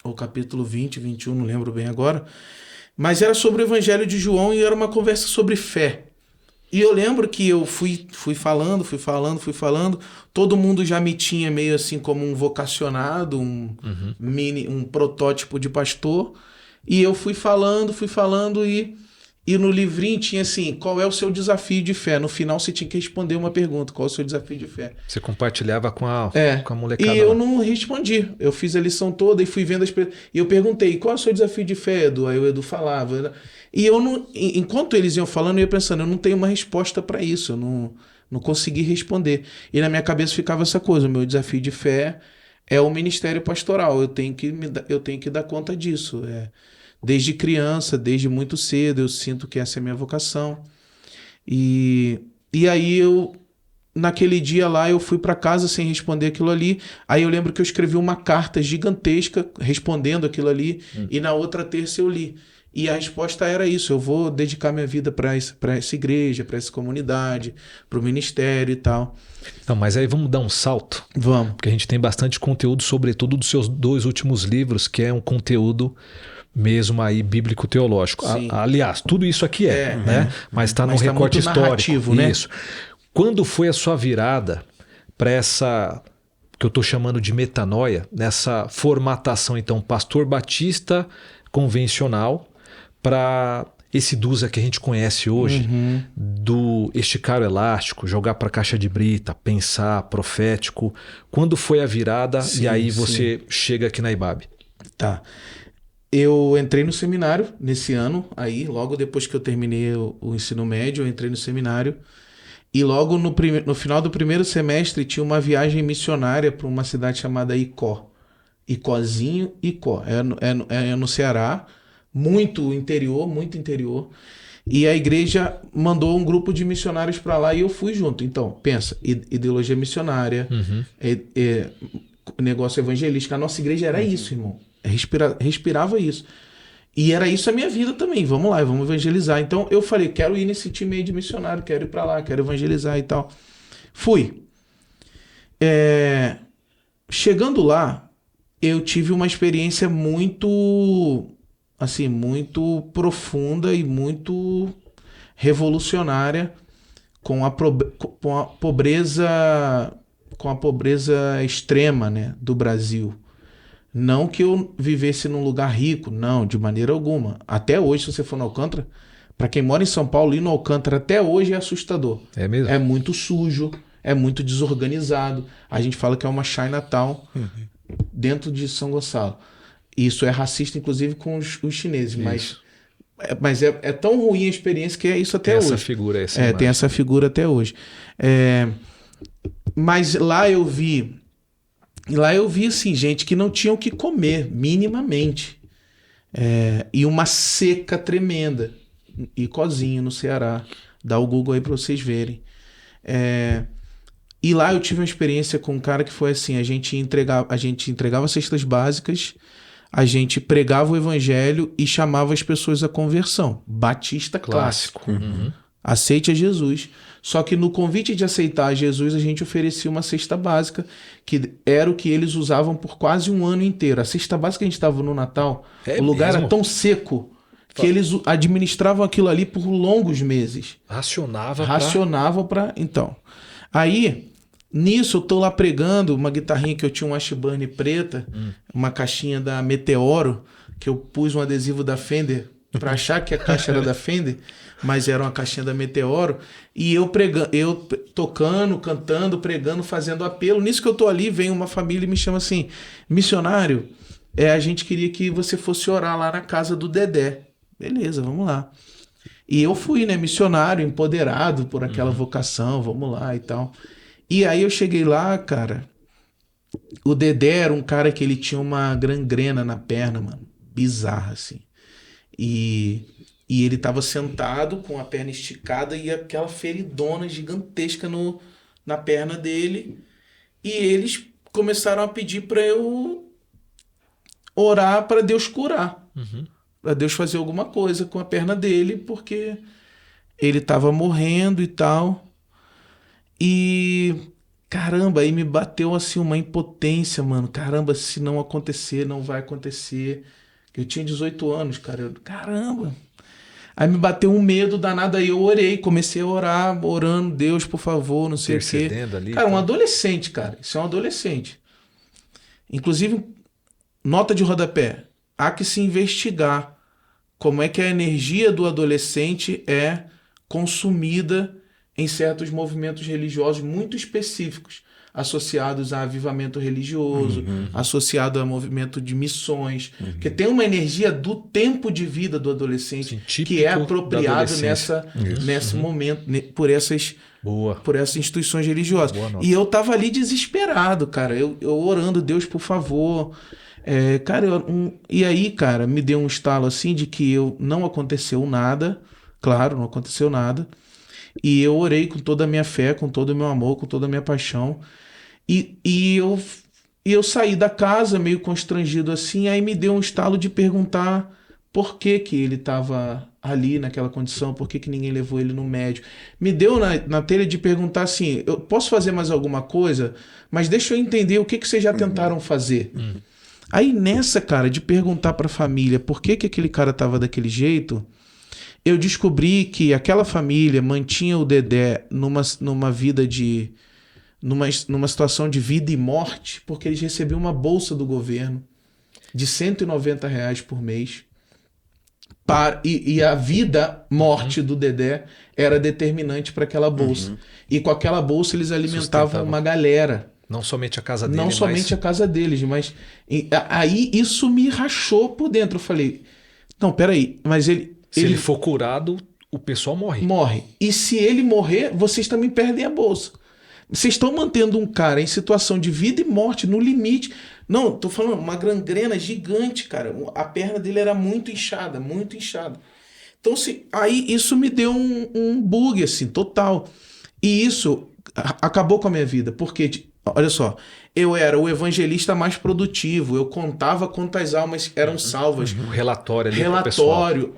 ou capítulo 20, 21, não lembro bem agora, mas era sobre o evangelho de João e era uma conversa sobre fé. E eu lembro que eu fui falando, todo mundo já me tinha meio assim como um vocacionado, um protótipo de pastor, E eu fui falando e no livrinho tinha assim, qual é o seu desafio de fé? No final você tinha que responder uma pergunta, qual é o seu desafio de fé? Você compartilhava com a molecada. E eu lá. não respondi. Eu fiz a lição toda e fui vendo e eu perguntei, qual é o seu desafio de fé, Edu? Aí o Edu falava. E eu não, enquanto eles iam falando, eu ia pensando, eu não tenho uma resposta para isso, eu não consegui responder. E na minha cabeça ficava essa coisa, o meu desafio de fé é o ministério pastoral, eu tenho que dar conta disso. Desde criança, desde muito cedo, eu sinto que essa é a minha vocação. E aí naquele dia lá, eu fui para casa sem responder aquilo ali. Aí eu lembro que eu escrevi uma carta gigantesca respondendo aquilo ali. E na outra terça eu li. E a resposta era isso: eu vou dedicar minha vida para essa igreja, para essa comunidade, para o ministério e tal. Não, mas aí vamos dar um salto. Vamos. Porque a gente tem bastante conteúdo, sobretudo dos seus 2 últimos livros, que é um conteúdo mesmo aí bíblico-teológico. Aliás, tudo isso aqui né? Mas está no recorte histórico. Né? Isso. Quando foi a sua virada para essa, que eu estou chamando de metanoia, nessa formatação, então, pastor batista convencional, para esse Duza que a gente conhece hoje, do esticar o elástico, jogar para a caixa de brita, pensar, profético. Quando foi a virada e aí você chega aqui na IBAB? Tá. Eu entrei no seminário nesse ano, aí logo depois que eu terminei o ensino médio, eu entrei no seminário e logo no final do primeiro semestre tinha uma viagem missionária para uma cidade chamada Icó. Icózinho, Icó. É no Ceará, muito interior. E a igreja mandou um grupo de missionários para lá e eu fui junto. Então, pensa, ideologia missionária, negócio evangelístico. A nossa igreja era isso, irmão. Respirava isso. E era isso a minha vida também. Vamos lá, vamos evangelizar. Então eu falei, quero ir nesse time aí de missionário, quero ir para lá, quero evangelizar e tal. Fui. Chegando lá, eu tive uma experiência muito profunda e muito revolucionária com a pobreza extrema, né, do Brasil. Não que eu vivesse num lugar rico, não, de maneira alguma. Até hoje, se você for no Alcântara, para quem mora em São Paulo, ir no Alcântara até hoje é assustador. É mesmo? É muito sujo, é muito desorganizado. A gente fala que é uma Chinatown dentro de São Gonçalo. Isso é racista, inclusive, com os chineses, mas é tão ruim a experiência que é isso até hoje. Essa figura, tem essa figura até hoje. Mas lá eu vi assim, gente que não tinha o que comer, minimamente. E uma seca tremenda. Icózinho, no Ceará. Dá o Google aí para vocês verem. E lá eu tive uma experiência com um cara que foi assim, a gente entregava cestas básicas, a gente pregava o evangelho e chamava as pessoas à conversão. Batista clássico. Aceite a Jesus. Só que no convite de aceitar a Jesus, a gente oferecia uma cesta básica, que era o que eles usavam por quase um ano inteiro. A cesta básica que a gente estava no Natal, o lugar era tão seco que eles administravam aquilo ali por longos meses. Racionavam para... Então, aí, nisso eu tô lá pregando uma guitarrinha que eu tinha, um Ashburn preta, uma caixinha da Meteoro, que eu pus um adesivo da Fender para achar que a caixa era da Fender, mas era uma caixinha da Meteoro, e eu tocando, cantando, pregando, fazendo apelo. Nisso que eu tô ali, vem uma família e me chama assim, missionário, a gente queria que você fosse orar lá na casa do Dedé. Beleza, vamos lá. E eu fui, né, missionário, empoderado por aquela vocação, vamos lá e tal. E aí eu cheguei lá, cara, o Dedé era um cara que ele tinha uma gangrena na perna, mano, bizarra, assim. E ele tava sentado com a perna esticada e aquela feridona gigantesca na perna dele. E eles começaram a pedir para eu orar para Deus curar. Para Deus fazer alguma coisa com a perna dele, porque ele tava morrendo e tal. E caramba, aí me bateu assim uma impotência, mano. Caramba, se não acontecer, não vai acontecer. Eu tinha 18 anos, cara. Caramba. Aí me bateu um medo danado, aí eu orei, comecei a orar, orando, Deus, por favor, não sei o quê. Ali, cara, um adolescente, cara. Isso é um adolescente. Inclusive, nota de rodapé. Há que se investigar como é que a energia do adolescente é consumida em certos movimentos religiosos muito específicos, associados a avivamento religioso, associado a movimento de missões, porque tem uma energia do tempo de vida do adolescente que é apropriado nesse momento, por essas instituições religiosas. E eu tava ali desesperado, cara, eu orando, Deus, por favor. Cara, e aí, cara, me deu um estalo assim de que não aconteceu nada, claro, não aconteceu nada, e eu orei com toda a minha fé, com todo o meu amor, com toda a minha paixão, e eu saí da casa meio constrangido assim, aí me deu um estalo de perguntar por que que ele estava ali naquela condição, por que que ninguém levou ele no médico. Me deu na telha de perguntar assim, eu posso fazer mais alguma coisa, mas deixa eu entender o que que vocês já tentaram fazer. Aí nessa, cara, de perguntar para a família por que que aquele cara estava daquele jeito, eu descobri que aquela família mantinha o Dedé numa vida numa situação de vida e morte, porque eles recebiam uma bolsa do governo de R$190 por mês. E a morte do Dedé era determinante para aquela bolsa. E com aquela bolsa eles alimentavam uma galera. Não somente a casa dele, a casa deles, mas aí isso me rachou por dentro. Eu falei, não, peraí, mas se ele for curado, o pessoal morre. Morre. E se ele morrer, vocês também perdem a bolsa. Vocês estão mantendo um cara em situação de vida e morte, no limite. Não, tô falando, uma gangrena gigante, cara. A perna dele era muito inchada, muito inchada. Então, aí isso me deu um bug, assim, total. E isso acabou com a minha vida, porque, olha só, eu era o evangelista mais produtivo, eu contava quantas almas eram salvas. O relatório ali. Relatório.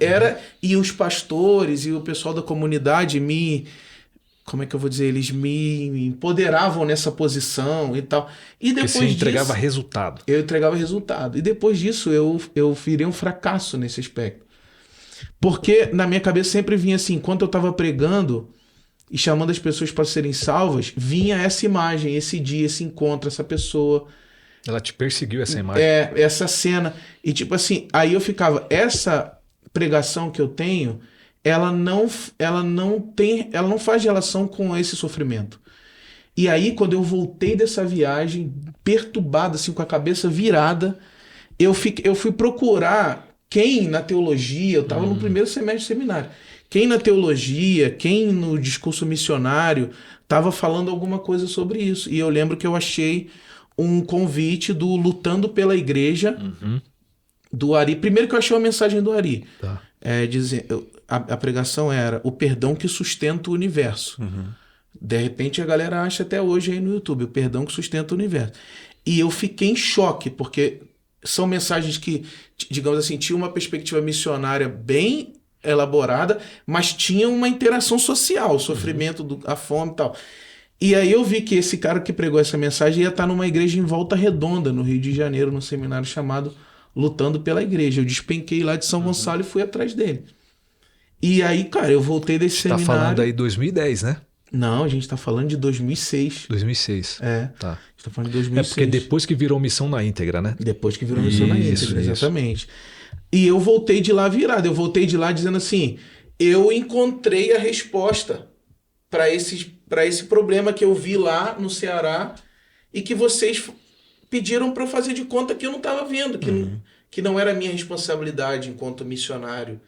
E os pastores e o pessoal da comunidade como é que eu vou dizer? Eles me empoderavam nessa posição e tal. E depois você entregava resultado. Eu entregava resultado. E depois disso eu virei um fracasso nesse aspecto. Porque na minha cabeça sempre vinha assim, enquanto eu estava pregando e chamando as pessoas para serem salvas, vinha essa imagem, esse dia, esse encontro, essa pessoa. Ela te perseguiu, essa imagem. Essa cena. E tipo assim, aí eu ficava, essa pregação que eu tenho, ela não faz relação com esse sofrimento. E aí, quando eu voltei dessa viagem, perturbado, assim, com a cabeça virada, eu fui procurar quem na teologia, eu estava no primeiro semestre de seminário, quem na teologia, quem no discurso missionário, estava falando alguma coisa sobre isso. E eu lembro que eu achei um convite do Lutando pela Igreja, do Ari. Primeiro que eu achei uma mensagem do Ari. Tá. A pregação era o perdão que sustenta o universo. De repente a galera acha até hoje aí no YouTube, o perdão que sustenta o universo. E eu fiquei em choque, porque são mensagens que, digamos assim, tinham uma perspectiva missionária bem elaborada, mas tinha uma interação social, o sofrimento, a fome e tal. E aí eu vi que esse cara que pregou essa mensagem ia estar numa igreja em Volta Redonda, no Rio de Janeiro, num seminário chamado Lutando pela Igreja. Eu despenquei lá de São Gonçalo e fui atrás dele. E aí, cara, eu voltei desse seminário... Tá falando aí 2010, né? Não, a gente tá falando de 2006. 2006. Tá. A gente tá falando de 2006. Porque depois que virou Missão na Íntegra, né? Depois que virou Missão na Íntegra, exatamente. E eu voltei de lá virado. Eu voltei de lá dizendo assim, eu encontrei a resposta para esse problema que eu vi lá no Ceará e que vocês pediram para eu fazer de conta que eu não estava vendo, que não era minha responsabilidade enquanto missionário,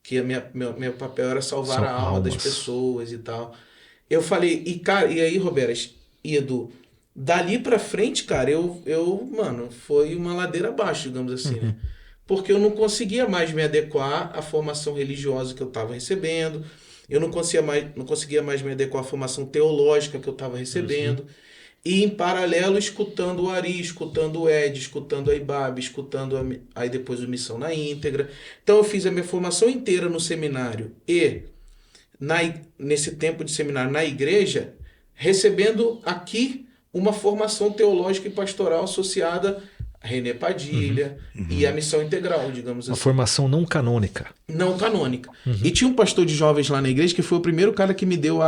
que meu papel era salvar a alma das pessoas e tal. Eu falei, e aí, Roberto e Edu, dali pra frente, cara, mano, foi uma ladeira abaixo, digamos assim, né? Porque eu não conseguia mais me adequar à formação religiosa que eu estava recebendo, eu não conseguia mais me adequar à formação teológica que eu estava recebendo, e em paralelo escutando o Ari, escutando o Ed, escutando a Ibabe, escutando aí depois o Missão na Íntegra. Então eu fiz a minha formação inteira no seminário e nesse tempo de seminário na igreja, recebendo aqui uma formação teológica e pastoral associada a René Padilha e a Missão Integral, digamos assim. Uma formação não canônica. Não canônica. E tinha um pastor de jovens lá na igreja que foi o primeiro cara que me deu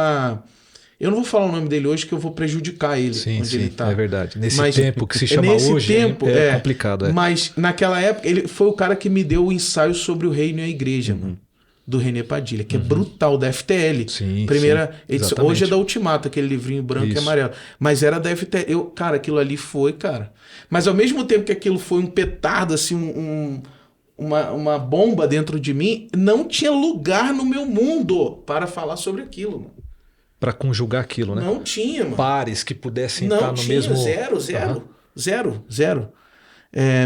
Eu não vou falar o nome dele hoje que eu vou prejudicar ele, Sim, onde ele tá. é verdade. Nesse Mas tempo que se chama nesse hoje, tempo, é complicado. Mas naquela época, ele foi o cara que me deu o ensaio sobre o reino e a igreja, mano, do René Padilha, que é brutal, da FTL. Sim, Primeira edição. exatamente. Hoje é da Ultimato, aquele livrinho branco e amarelo. Mas era da FTL. Cara, aquilo ali foi, cara. Mas ao mesmo tempo que aquilo foi um petardo, assim, uma bomba dentro de mim, não tinha lugar no meu mundo para falar sobre aquilo, mano. Para conjugar aquilo, né? Não tinha, mano. Pares que pudessem Não estar no tinha, mesmo... zero.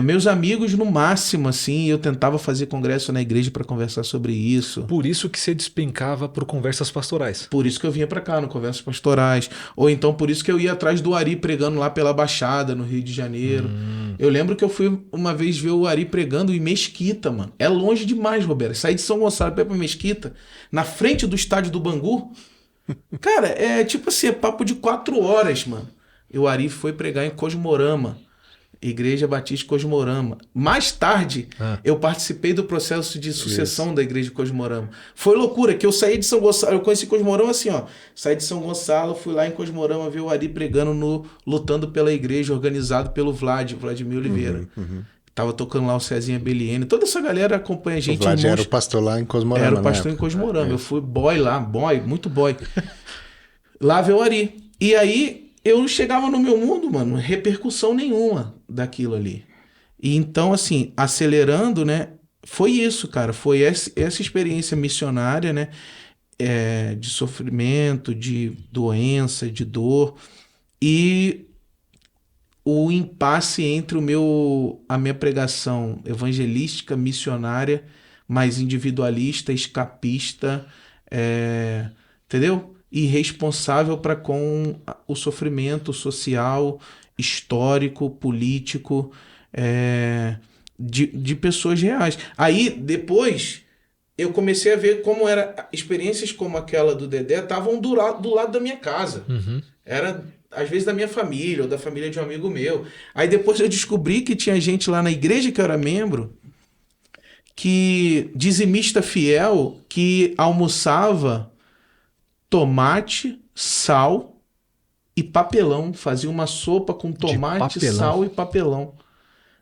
Meus amigos, no máximo, assim, eu tentava fazer congresso na igreja para conversar sobre isso. Por isso que você despencava por conversas pastorais. Por isso que eu vinha para cá, no Conversas Pastorais. Ou então por isso que eu ia atrás do Ari pregando lá pela Baixada, no Rio de Janeiro. Eu lembro que eu fui uma vez ver o Ari pregando em Mesquita, mano. É longe demais, Roberto. Sair de São Gonçalo para ir pra Mesquita, na frente do estádio do Bangu. Cara, é tipo assim, é papo de 4 horas, mano. E o Ari foi pregar em Cosmorama. Igreja Batista Cosmorama. Mais tarde, eu participei do processo de sucessão da Igreja Cosmorama. Foi loucura, que eu saí de São Gonçalo, eu conheci Cosmorama assim, ó. Saí de São Gonçalo, fui lá em Cosmorama ver o Ari pregando lutando pela igreja, organizado pelo Vladimir Oliveira. Tava tocando lá o Cezinha Beliene. Toda essa galera acompanha a gente. O Vlad era o pastor lá em Cosmorama. Era o pastor em Cosmorama. Eu fui boy lá, muito boy. Lá ver o Ari. E aí, eu chegava no meu mundo, mano, repercussão nenhuma daquilo ali. E então, assim, acelerando, né, foi isso, cara, foi essa experiência missionária, né, de sofrimento, de doença, de dor, e o impasse entre a minha pregação evangelística, missionária, mais individualista, escapista, entendeu? E responsável para com o sofrimento social, histórico, político, de pessoas reais. Aí, depois, eu comecei a ver como era experiências como aquela do Dedé estavam do lado da minha casa. Era, às vezes, da minha família ou da família de um amigo meu. Aí depois eu descobri que tinha gente lá na igreja que eu era membro, que dizimista fiel, que almoçava tomate, sal e papelão. Fazia uma sopa com tomate, sal e papelão.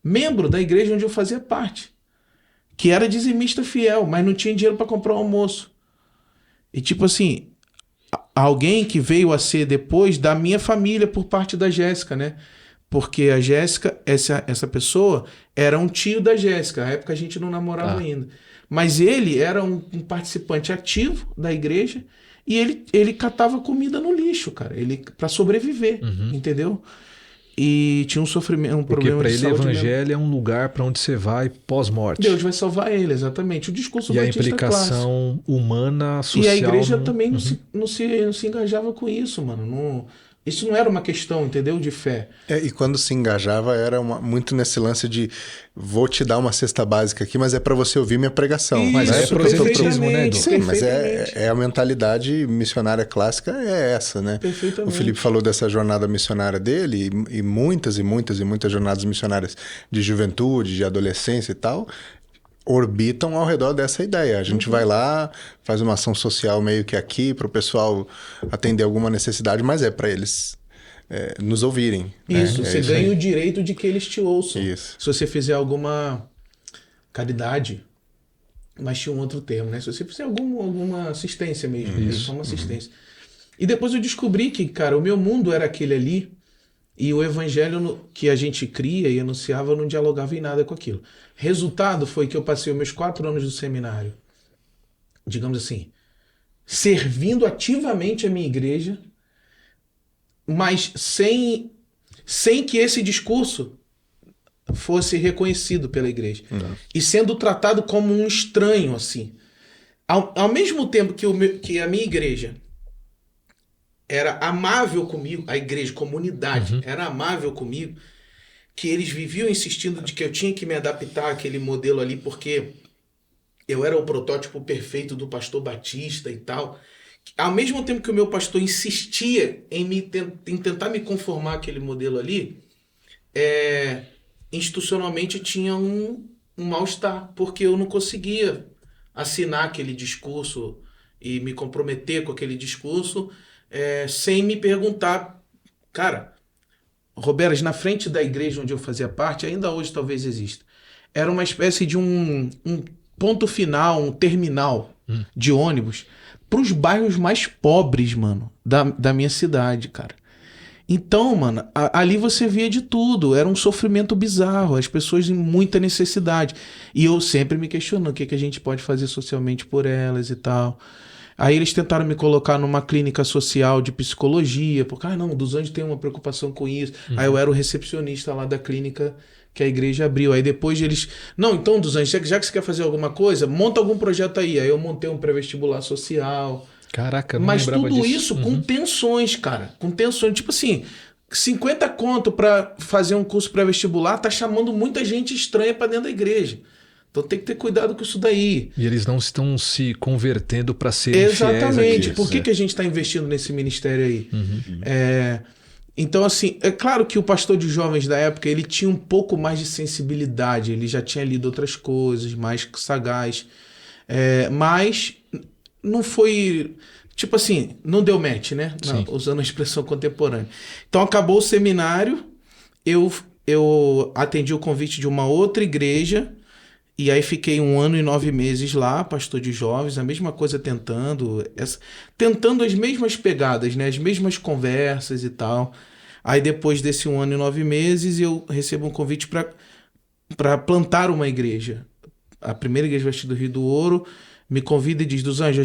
Membro da igreja onde eu fazia parte. Que era dizimista fiel, mas não tinha dinheiro para comprar o almoço. E tipo assim, alguém que veio a ser depois da minha família por parte da Jéssica, né? Porque a Jéssica, essa pessoa, era um tio da Jéssica. Na época a gente não namorava ainda. Mas ele era um participante ativo da igreja. E ele catava comida no lixo, cara. Para sobreviver, entendeu? E tinha um sofrimento, problema de saúde. Porque para ele, evangelho é um lugar para onde você vai pós-morte. Deus vai salvar ele, exatamente. O discurso batista clássico. E a implicação humana, social... E a igreja também não se engajava com isso, mano. Isso não era uma questão, entendeu? De fé. E quando se engajava era muito nesse lance de vou te dar uma cesta básica aqui, mas é para você ouvir minha pregação. Isso, mas é proselitismo, né? Sim, mas é a mentalidade missionária clássica, é essa, né? Perfeitamente. O Felipe falou dessa jornada missionária dele e muitas jornadas missionárias de juventude, de adolescência e tal, orbitam ao redor dessa ideia. A gente vai lá, faz uma ação social meio que aqui para o pessoal atender alguma necessidade, mas é para eles nos ouvirem. Isso, né? você ganha o direito de que eles te ouçam. Isso. Se você fizer alguma caridade, mas tinha um outro termo, né? Se você fizer alguma assistência mesmo, isso, uma assistência. E depois eu descobri que, cara, o meu mundo era aquele ali, e o evangelho que a gente cria e anunciava não dialogava em nada com aquilo. Resultado foi que eu passei os meus 4 anos do seminário, digamos assim, servindo ativamente a minha igreja, mas sem que esse discurso fosse reconhecido pela igreja. E sendo tratado como um estranho, assim. Ao mesmo tempo que a minha igreja era amável comigo, a igreja, comunidade, era amável comigo, que eles viviam insistindo de que eu tinha que me adaptar àquele modelo ali, porque eu era o protótipo perfeito do pastor Batista e tal. Ao mesmo tempo que o meu pastor insistia em tentar me conformar àquele modelo ali, institucionalmente tinha um mal-estar, porque eu não conseguia assinar aquele discurso e me comprometer com aquele discurso, sem me perguntar. Cara, Roberas, na frente da igreja onde eu fazia parte, ainda hoje talvez exista, era uma espécie de um ponto final, um terminal de ônibus para os bairros mais pobres, mano, da minha cidade, cara. Então, mano, ali você via de tudo. Era um sofrimento bizarro, as pessoas em muita necessidade. E eu sempre me questionando o que a gente pode fazer socialmente por elas e tal. Aí eles tentaram me colocar numa clínica social de psicologia, porque, não, Dos Anjos tem uma preocupação com isso. Aí eu era o recepcionista lá da clínica que a igreja abriu. Aí depois eles, não, então, Dos Anjos, já que você quer fazer alguma coisa, monta algum projeto aí. Aí eu montei um pré-vestibular social. Caraca, não Mas lembrava tudo disso. isso com tensões, cara. Com tensões. Tipo assim, 50 conto pra fazer um curso pré-vestibular tá chamando muita gente estranha pra dentro da igreja. Então tem que ter cuidado com isso daí. E eles não estão se convertendo para serem Exatamente. fiéis. Por que a gente está investindo nesse ministério aí? Então, assim, é claro que o pastor de jovens da época, ele tinha um pouco mais de sensibilidade. Ele já tinha lido outras coisas, mais sagaz. Mas não foi... Tipo assim, não deu match, né? Não, usando a expressão contemporânea. Então acabou o seminário, eu atendi o convite de uma outra igreja, e aí fiquei 1 ano e 9 meses lá, pastor de jovens, a mesma coisa tentando as mesmas pegadas, né? As mesmas conversas e tal. Aí depois desse 1 ano e 9 meses, eu recebo um convite para plantar uma igreja. A primeira igreja Vestido do Rio do Ouro me convida e diz: Dos Anjos,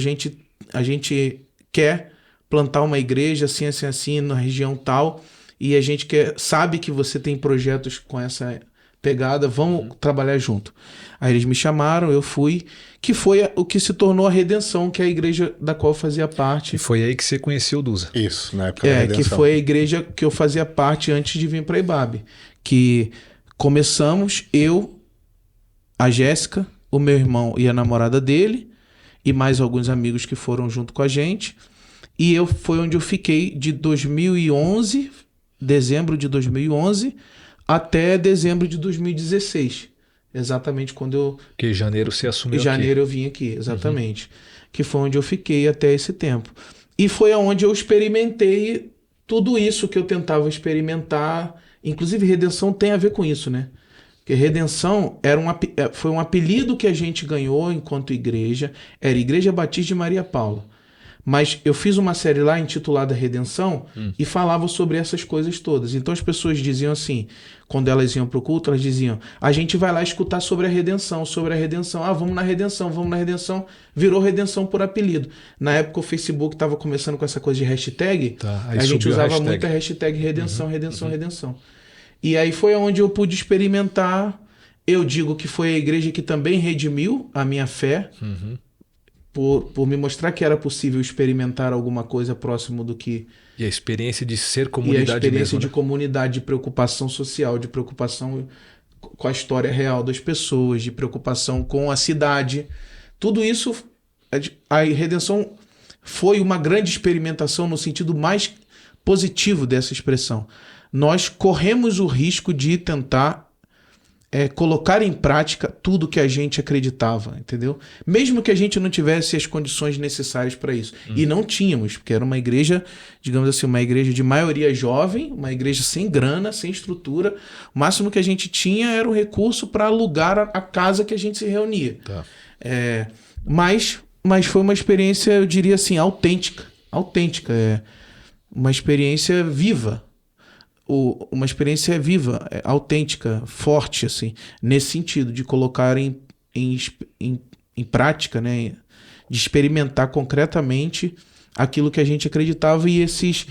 a gente quer plantar uma igreja assim, assim, assim, na região tal, e a gente sabe que você tem projetos com essa pegada, vamos trabalhar junto. Aí eles me chamaram, eu fui, que foi o que se tornou a Redenção, que é a igreja da qual eu fazia parte. E foi aí que você conheceu o Dusa. Isso, na época da Redenção. Que foi a igreja que eu fazia parte antes de vir para Ibabe. Que começamos, eu, a Jéssica, o meu irmão e a namorada dele, e mais alguns amigos que foram junto com a gente. E foi onde eu fiquei de 2011, dezembro de 2011, até dezembro de 2016. Exatamente quando eu... Que em janeiro você assumiu aqui. Em janeiro eu vim aqui, exatamente. Que foi onde eu fiquei até esse tempo. E foi onde eu experimentei tudo isso que eu tentava experimentar. Inclusive, Redenção tem a ver com isso, né? Porque Redenção foi um apelido que a gente ganhou enquanto igreja. Era Igreja Batista de Maria Paula. Mas eu fiz uma série lá intitulada Redenção e falava sobre essas coisas todas. Então as pessoas diziam assim, quando elas iam para o culto, elas diziam: a gente vai lá escutar sobre a redenção, sobre a redenção. Ah, vamos na redenção, vamos na redenção. Virou Redenção por apelido. Na época o Facebook estava começando com essa coisa de hashtag. A gente usava muito a hashtag Redenção, Redenção, Redenção. E aí foi onde eu pude experimentar. Eu digo que foi a igreja que também redimiu a minha fé. Por me mostrar que era possível experimentar alguma coisa próximo do que... E a experiência de ser comunidade mesmo. E a experiência mesmo, de comunidade, de preocupação social, de preocupação com a história real das pessoas, de preocupação com a cidade. Tudo isso, a Redenção foi uma grande experimentação no sentido mais positivo dessa expressão. Nós corremos o risco de tentar colocar em prática tudo que a gente acreditava, entendeu? Mesmo que a gente não tivesse as condições necessárias para isso. E não tínhamos, porque era uma igreja, digamos assim, uma igreja de maioria jovem, uma igreja sem grana, sem estrutura. O máximo que a gente tinha era o recurso para alugar a casa que a gente se reunia. Tá. Mas foi uma experiência, eu diria assim, autêntica. Uma experiência viva. Uma experiência viva, autêntica, forte, assim, nesse sentido, de colocar em prática, né, de experimentar concretamente aquilo que a gente acreditava. E esse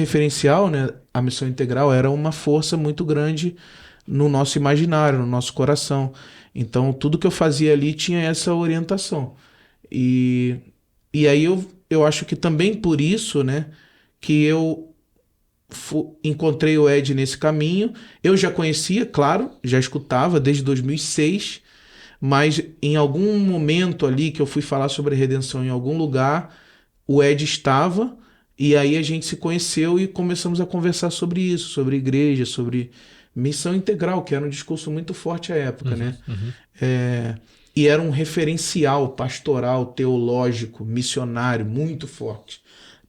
referencial, né, a missão integral, era uma força muito grande no nosso imaginário, no nosso coração. Então, tudo que eu fazia ali tinha essa orientação. E aí eu acho que também por isso, né, que eu encontrei o Ed nesse caminho. Eu já conhecia, claro, já escutava desde 2006, mas em algum momento ali que eu fui falar sobre a redenção em algum lugar, o Ed estava, e aí a gente se conheceu e começamos a conversar sobre isso, sobre igreja, sobre missão integral, que era um discurso muito forte à época, né? E era um referencial pastoral, teológico, missionário, muito forte.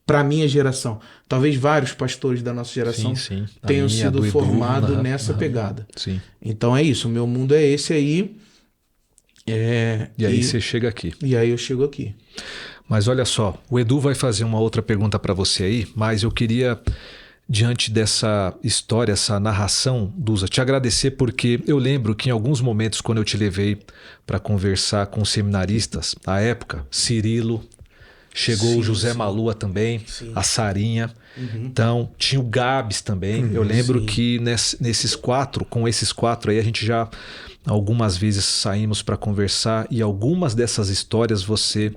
para a minha geração. Talvez vários pastores da nossa geração sim. tenham minha, sido do Edu, formados nessa pegada. Sim. Então é isso, o meu mundo é esse aí. E aí você chega aqui. E aí eu chego aqui. Mas olha só, o Edu vai fazer uma outra pergunta para você aí, mas eu queria, diante dessa história, essa narração, Duza, te agradecer porque eu lembro que em alguns momentos, quando eu te levei para conversar com seminaristas, à época, Cirilo, chegou o José Malua também, a Sarinha, então tinha o Gabs também. Eu lembro que com esses quatro aí, a gente já algumas vezes saímos para conversar e algumas dessas histórias você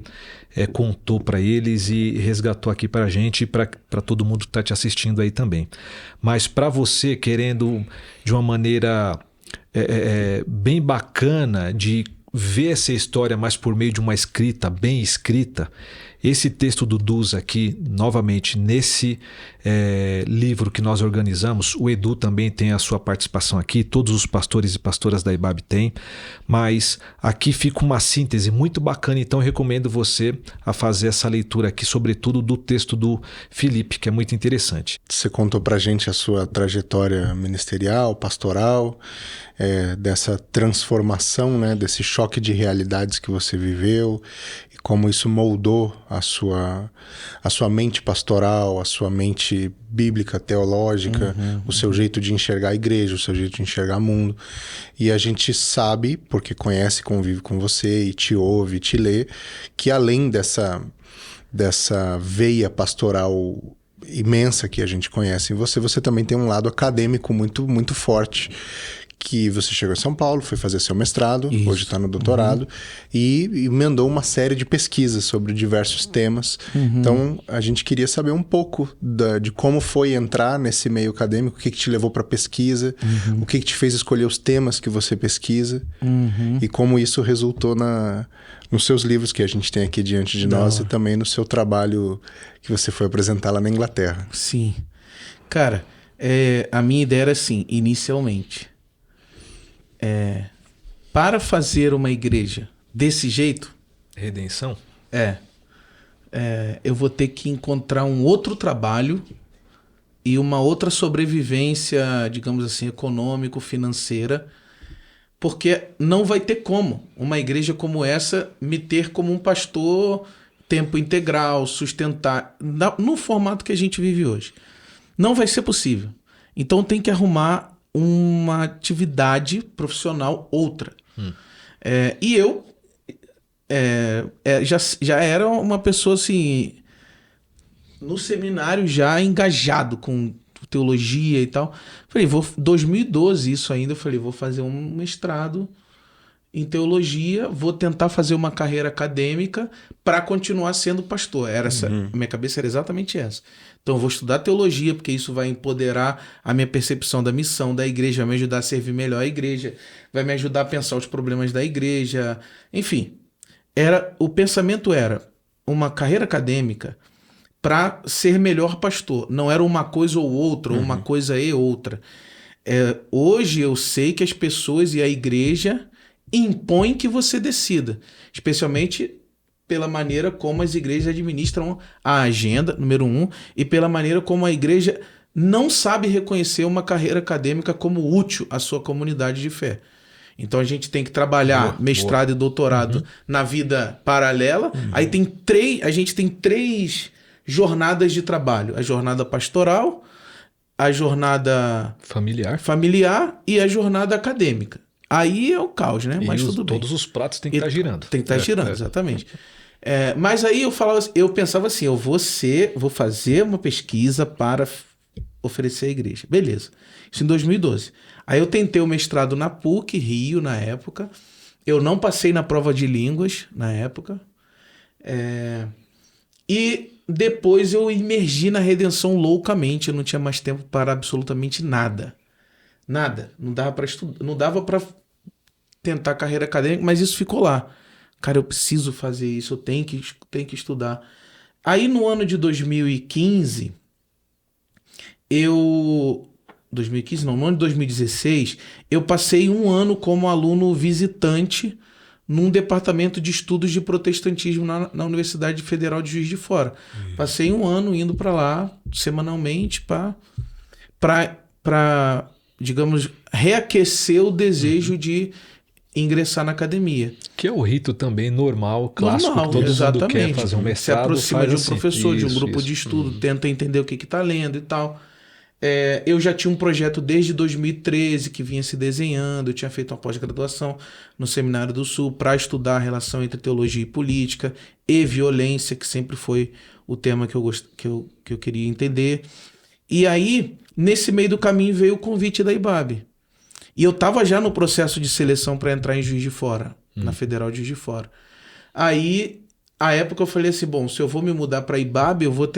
contou para eles e resgatou aqui para a gente e para todo mundo que está te assistindo aí também. Mas para você, querendo de uma maneira bem bacana de ver essa história mais por meio de uma escrita bem escrita, esse texto do Duza aqui, novamente, nesse livro que nós organizamos, o Edu também tem a sua participação aqui, todos os pastores e pastoras da IBAB têm, mas aqui fica uma síntese muito bacana, então eu recomendo você a fazer essa leitura aqui, sobretudo do texto do Felipe, que é muito interessante. Você contou pra gente a sua trajetória ministerial, pastoral, dessa transformação, né, desse choque de realidades que você viveu e como isso moldou a sua mente pastoral, a sua mente bíblica, teológica, o seu jeito de enxergar a igreja, o seu jeito de enxergar o mundo. E a gente sabe, porque conhece, convive com você e te ouve, te lê, que além dessa veia pastoral imensa que a gente conhece em você, você também tem um lado acadêmico muito, muito forte, que você chegou em São Paulo, foi fazer seu mestrado, hoje está no doutorado, e emendou uma série de pesquisas sobre diversos temas. Então, a gente queria saber um pouco de como foi entrar nesse meio acadêmico, o que te levou para a pesquisa, o que te fez escolher os temas que você pesquisa, e como isso resultou nos seus livros que a gente tem aqui diante de nós, e também no seu trabalho que você foi apresentar lá na Inglaterra. Sim. Cara, a minha ideia era assim, inicialmente... para fazer uma igreja desse jeito... Redenção? eu vou ter que encontrar um outro trabalho e uma outra sobrevivência, digamos assim, econômico-financeira, porque não vai ter como uma igreja como essa me ter como um pastor tempo integral, sustentar, no formato que a gente vive hoje. Não vai ser possível. Então tem que arrumar uma atividade profissional outra. E eu já era uma pessoa assim, no seminário já engajado com teologia e tal. Falei, 2012 isso ainda, eu falei, vou fazer um mestrado em teologia, vou tentar fazer uma carreira acadêmica para continuar sendo pastor. A minha cabeça era exatamente essa. Então eu vou estudar teologia, porque isso vai empoderar a minha percepção da missão da igreja, vai me ajudar a servir melhor a igreja, vai me ajudar a pensar os problemas da igreja. Enfim, o pensamento era uma carreira acadêmica para ser melhor pastor. Não era uma coisa ou outra, ou uma coisa e outra. Hoje eu sei que as pessoas e a igreja impõem que você decida, especialmente pela maneira como as igrejas administram a agenda, número 1, e pela maneira como a igreja não sabe reconhecer uma carreira acadêmica como útil à sua comunidade de fé. Então a gente tem que trabalhar mestrado e doutorado na vida paralela. Aí a gente tem 3 jornadas de trabalho: a jornada pastoral, a jornada familiar e a jornada acadêmica. Aí é o caos, né? Mas tudo bem. Todos os pratos têm que estar girando. Tem que estar girando, exatamente. Mas aí eu pensava assim, eu vou fazer uma pesquisa para oferecer à igreja. Beleza. Isso em 2012. Aí eu tentei o mestrado na PUC, Rio, na época. Eu não passei na prova de línguas, na época. E depois eu imergi na redenção loucamente. Eu não tinha mais tempo para absolutamente nada. Nada. Não dava para estudar, não dava para tentar carreira acadêmica, mas isso ficou lá. Cara, eu preciso fazer isso, eu tenho que estudar. Aí no ano de 2015, no ano de 2016, eu passei um ano como aluno visitante num departamento de estudos de protestantismo na Universidade Federal de Juiz de Fora. Passei um ano indo para lá semanalmente para, digamos, reaquecer o desejo de ingressar na academia. Que é o rito também normal, clássico, que todo mundo quer fazer um mestrado. Se aproxima de um professor, de um Isso, grupo de estudo, tenta entender o que está lendo e tal. Eu já tinha um projeto desde 2013 que vinha se desenhando. Eu tinha feito uma pós-graduação no Seminário do Sul para estudar a relação entre teologia e política e violência, que sempre foi o tema que eu queria entender. E aí, nesse meio do caminho, veio o convite da IBAB. E eu estava já no processo de seleção para entrar em Juiz de Fora, na Federal de Juiz de Fora. Aí, à época, eu falei assim, bom, se eu vou me mudar para IBAB, eu vou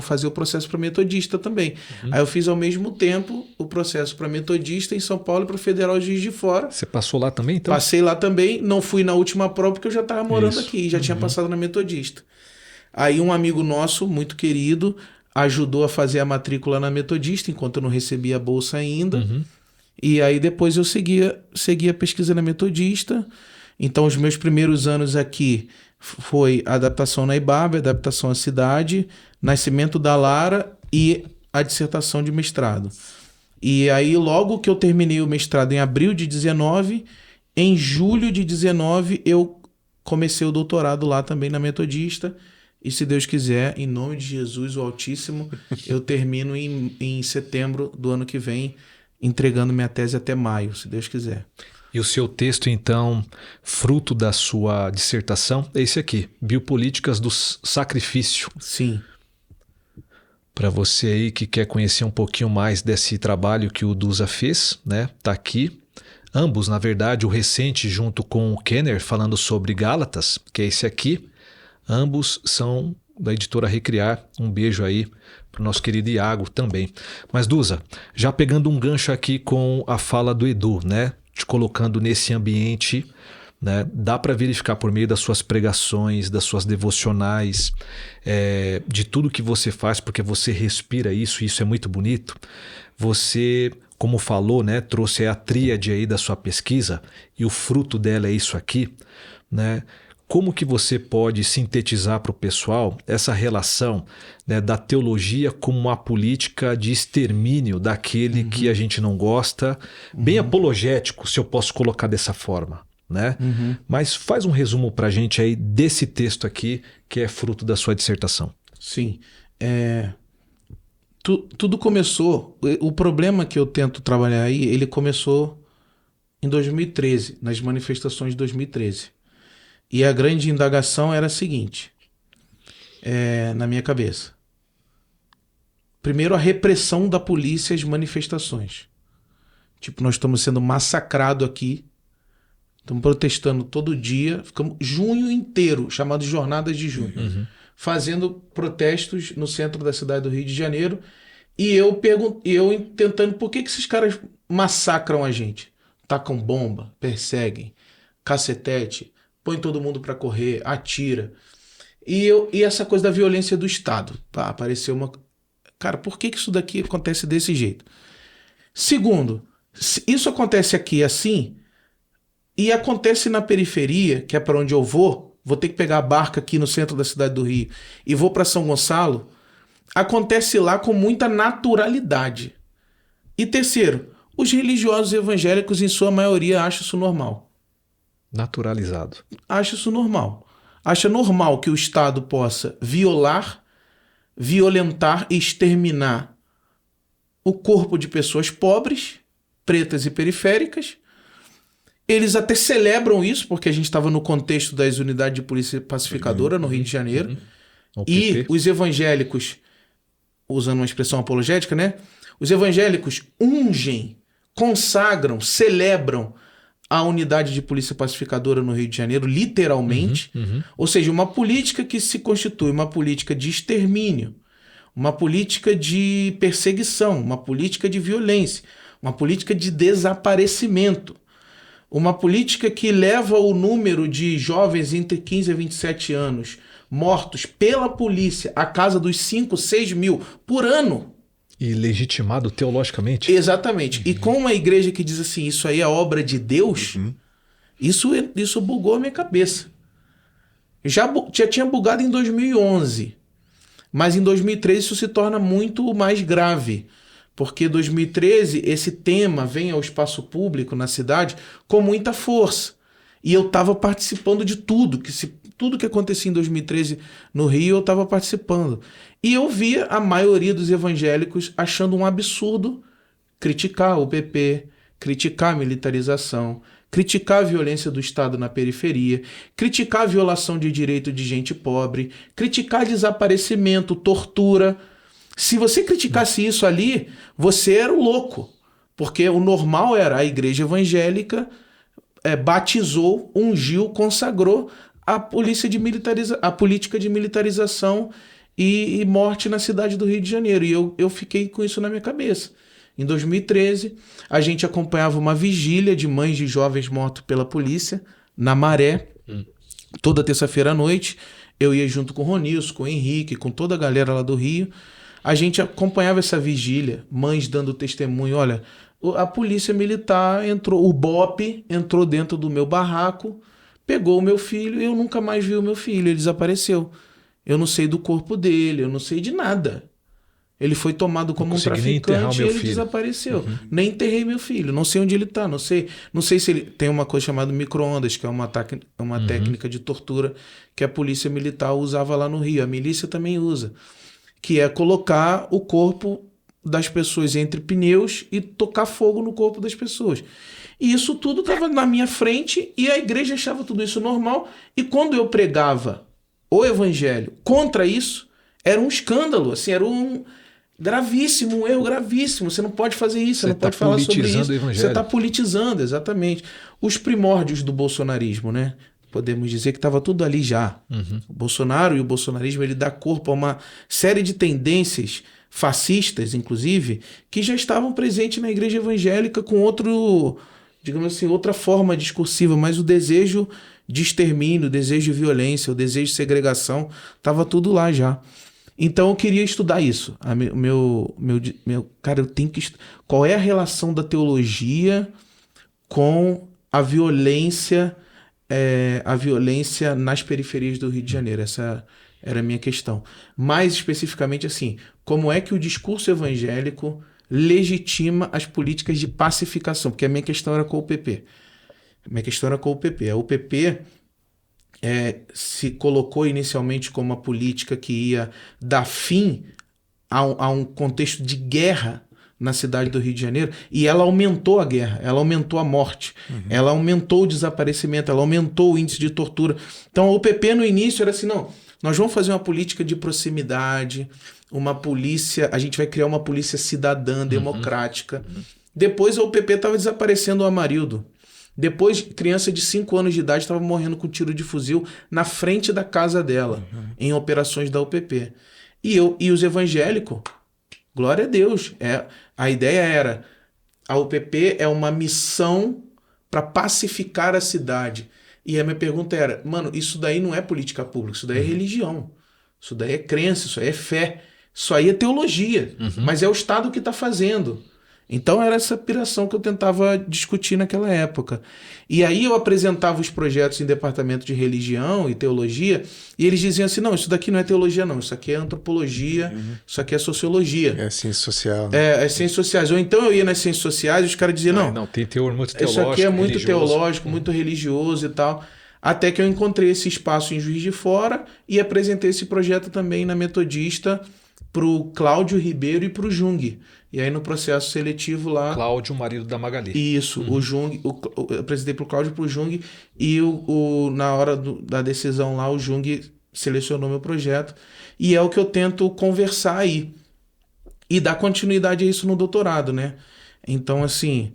fazer o processo para metodista também. Aí eu fiz ao mesmo tempo o processo para metodista em São Paulo e para Federal de Juiz de Fora. Você passou lá também, então? Passei lá também, não fui na última prova porque eu já estava morando aqui, já tinha passado na metodista. Aí um amigo nosso, muito querido, ajudou a fazer a matrícula na metodista, enquanto eu não recebia a bolsa ainda. E aí depois eu segui a pesquisa na metodista. Então os meus primeiros anos aqui foi adaptação na IBAB, adaptação à cidade, nascimento da Lara e a dissertação de mestrado. E aí logo que eu terminei o mestrado em abril de 19, em julho de 19 eu comecei o doutorado lá também na metodista. E se Deus quiser, em nome de Jesus, o Altíssimo, eu termino em setembro do ano que vem, entregando minha tese até maio, se Deus quiser. E o seu texto, então, fruto da sua dissertação, é esse aqui, Biopolíticas do Sacrifício. Sim. Para você aí que quer conhecer um pouquinho mais desse trabalho que o Dusa fez, né? Tá aqui. Ambos, na verdade, o recente junto com o Kenner, falando sobre Gálatas, que é esse aqui. Ambos são da editora Recriar. Um beijo aí para o nosso querido Iago também. Mas, Dusa, já pegando um gancho aqui com a fala do Edu, né? Te colocando nesse ambiente, né? Dá para verificar por meio das suas pregações, das suas devocionais, de tudo que você faz, porque você respira isso, e isso é muito bonito. Você, como falou, né? Trouxe a tríade aí da sua pesquisa e o fruto dela é isso aqui, né? Como que você pode sintetizar para o pessoal essa relação, né, da teologia como uma política de extermínio daquele que a gente não gosta, bem apologético, se eu posso colocar dessa forma, né? Mas faz um resumo para a gente aí desse texto aqui, que é fruto da sua dissertação. Sim. Tudo começou, o problema que eu tento trabalhar aí, ele começou em 2013, nas manifestações de 2013. E a grande indagação era a seguinte, na minha cabeça. Primeiro, a repressão da polícia às manifestações. Tipo, nós estamos sendo massacrados aqui, estamos protestando todo dia, ficamos junho inteiro, chamado Jornadas de Junho, fazendo protestos no centro da cidade do Rio de Janeiro, e eu tentando por que esses caras massacram a gente? Tacam bomba, perseguem, cacetete, põe todo mundo para correr, atira. E essa coisa da violência do Estado. Apareceu uma... Cara, por que isso daqui acontece desse jeito? Segundo, se isso acontece aqui assim, e acontece na periferia, que é para onde eu vou ter que pegar a barca aqui no centro da cidade do Rio, e vou para São Gonçalo, acontece lá com muita naturalidade. E terceiro, os religiosos evangélicos, em sua maioria, acham isso normal. Naturalizado. Acha isso normal. Acha normal que o Estado possa violentar e exterminar o corpo de pessoas pobres, pretas e periféricas. Eles até celebram isso, porque a gente estava no contexto das unidades de polícia pacificadora no Rio de Janeiro. E os evangélicos, usando uma expressão apologética, né? Os evangélicos ungem, consagram, celebram a unidade de polícia pacificadora no Rio de Janeiro, literalmente. Ou seja, uma política que se constitui uma política de extermínio, uma política de perseguição, uma política de violência, uma política de desaparecimento, uma política que leva o número de jovens entre 15 a 27 anos mortos pela polícia à casa dos 5, 6 mil por ano. E legitimado teologicamente. Exatamente. E com uma igreja que diz assim, isso aí é obra de Deus, Isso bugou a minha cabeça. Já tinha bugado em 2011, mas em 2013 isso se torna muito mais grave, porque em 2013 esse tema vem ao espaço público na cidade com muita força. E eu estava participando de tudo que acontecia em 2013 no Rio, eu estava participando. E eu via a maioria dos evangélicos achando um absurdo criticar o PP, criticar a militarização, criticar a violência do Estado na periferia, criticar a violação de direito de gente pobre, criticar desaparecimento, tortura. Se você criticasse isso ali, você era o louco. Porque o normal era a igreja evangélica batizou, ungiu, consagrou a política de militarização e morte na cidade do Rio de Janeiro. E eu fiquei com isso na minha cabeça. Em 2013, a gente acompanhava uma vigília de mães de jovens mortos pela polícia, na Maré, toda terça-feira à noite. Eu ia junto com o Ronilson, com o Henrique, com toda a galera lá do Rio. A gente acompanhava essa vigília, mães dando testemunho. Olha, a polícia militar entrou, o BOPE entrou dentro do meu barraco, pegou o meu filho e eu nunca mais vi o meu filho, ele desapareceu. Eu não sei do corpo dele, eu não sei de nada. Ele foi tomado como um traficante e ele desapareceu. Nem enterrei meu filho, não sei onde ele está, não sei se ele tem uma coisa chamada micro-ondas, que é uma técnica de tortura que a polícia militar usava lá no Rio, a milícia também usa, que é colocar o corpo das pessoas entre pneus e tocar fogo no corpo das pessoas. E isso tudo estava na minha frente e a igreja achava tudo isso normal. E quando eu pregava o evangelho contra isso, era um escândalo, assim, era um erro gravíssimo. Você não pode fazer isso, você não pode falar sobre isso. Você está politizando, exatamente. Os primórdios do bolsonarismo, né? Podemos dizer que estava tudo ali já. O Bolsonaro e o bolsonarismo, ele dá corpo a uma série de tendências fascistas, inclusive, que já estavam presentes na igreja evangélica com outra forma discursiva, mas o desejo de extermínio, o desejo de violência, o desejo de segregação, estava tudo lá já. Então eu queria estudar isso. Cara, eu tenho que qual é a relação da teologia com a violência nas periferias do Rio de Janeiro? Essa era a minha questão. Mais especificamente assim, como é que o discurso evangélico legitima as políticas de pacificação? Porque a minha questão era com o PP. O PP se colocou inicialmente como uma política que ia dar fim a um contexto de guerra na cidade do Rio de Janeiro, e ela aumentou a guerra, ela aumentou a morte, ela aumentou o desaparecimento, ela aumentou o índice de tortura. Então o PP no início era assim, não, nós vamos fazer uma política de proximidade, a gente vai criar uma polícia cidadã, democrática. Depois o PP estava desaparecendo o Amarildo. Depois, criança de 5 anos de idade estava morrendo com tiro de fuzil na frente da casa dela, em operações da UPP. E os evangélicos, glória a Deus, a ideia era, a UPP é uma missão para pacificar a cidade. E a minha pergunta era, mano, isso daí não é política pública, isso daí é religião, isso daí é crença, isso aí é fé, isso aí é teologia, mas é o Estado que está fazendo. Então era essa piração que eu tentava discutir naquela época. E aí eu apresentava os projetos em departamento de religião e teologia, e eles diziam assim, não, isso daqui não é teologia não, isso aqui é antropologia, isso aqui é sociologia. É ciência social. É ciências sociais. Ou então eu ia nas ciências sociais e os caras diziam, não, tem teor muito teológico, isso aqui é muito religioso. teológico, muito religioso e tal. Até que eu encontrei esse espaço em Juiz de Fora e apresentei esse projeto também na Metodista para o Cláudio Ribeiro e para o Jung. E aí no processo seletivo lá... Cláudio, marido da Magali. Isso, o Jung, eu apresentei para o Cláudio e para o Jung, e na hora da decisão lá, o Jung selecionou meu projeto, e é o que eu tento conversar aí, e dar continuidade a isso no doutorado, né? Então, assim,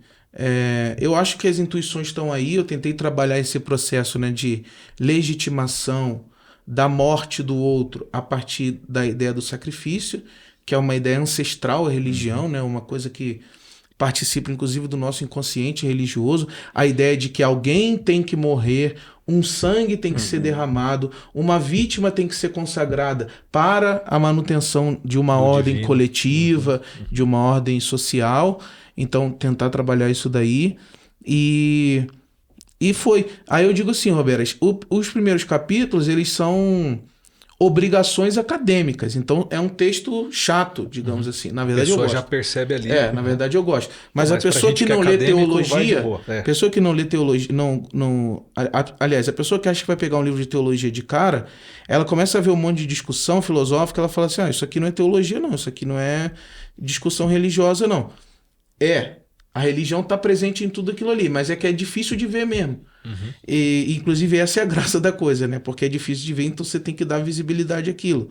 eu acho que as intuições estão aí, eu tentei trabalhar esse processo, né, de legitimação da morte do outro a partir da ideia do sacrifício, que é uma ideia ancestral à religião, né? Uma coisa que participa inclusive do nosso inconsciente religioso, a ideia de que alguém tem que morrer, um sangue tem que ser derramado, uma vítima tem que ser consagrada para a manutenção de uma ordem divino, coletiva, de uma ordem social. Então tentar trabalhar isso daí, e E foi. Aí eu digo assim, Roberto, os primeiros capítulos, eles são obrigações acadêmicas. Então, é um texto chato, digamos assim. Na A verdade, eu pessoa gosto. já percebe ali. Na verdade, eu gosto. Mas Não, a mas pra pessoa gente que não que é lê acadêmico, vai de teologia... boa, é. Pessoa que não lê teologia... Aliás, a pessoa que acha que vai pegar um livro de teologia de cara, ela começa a ver um monte de discussão filosófica, ela fala assim, isso aqui não é teologia, não. Isso aqui não é discussão religiosa, não. A religião está presente em tudo aquilo ali, mas é que é difícil de ver mesmo. E, inclusive, essa é a graça da coisa, né? Porque é difícil de ver, então você tem que dar visibilidade àquilo.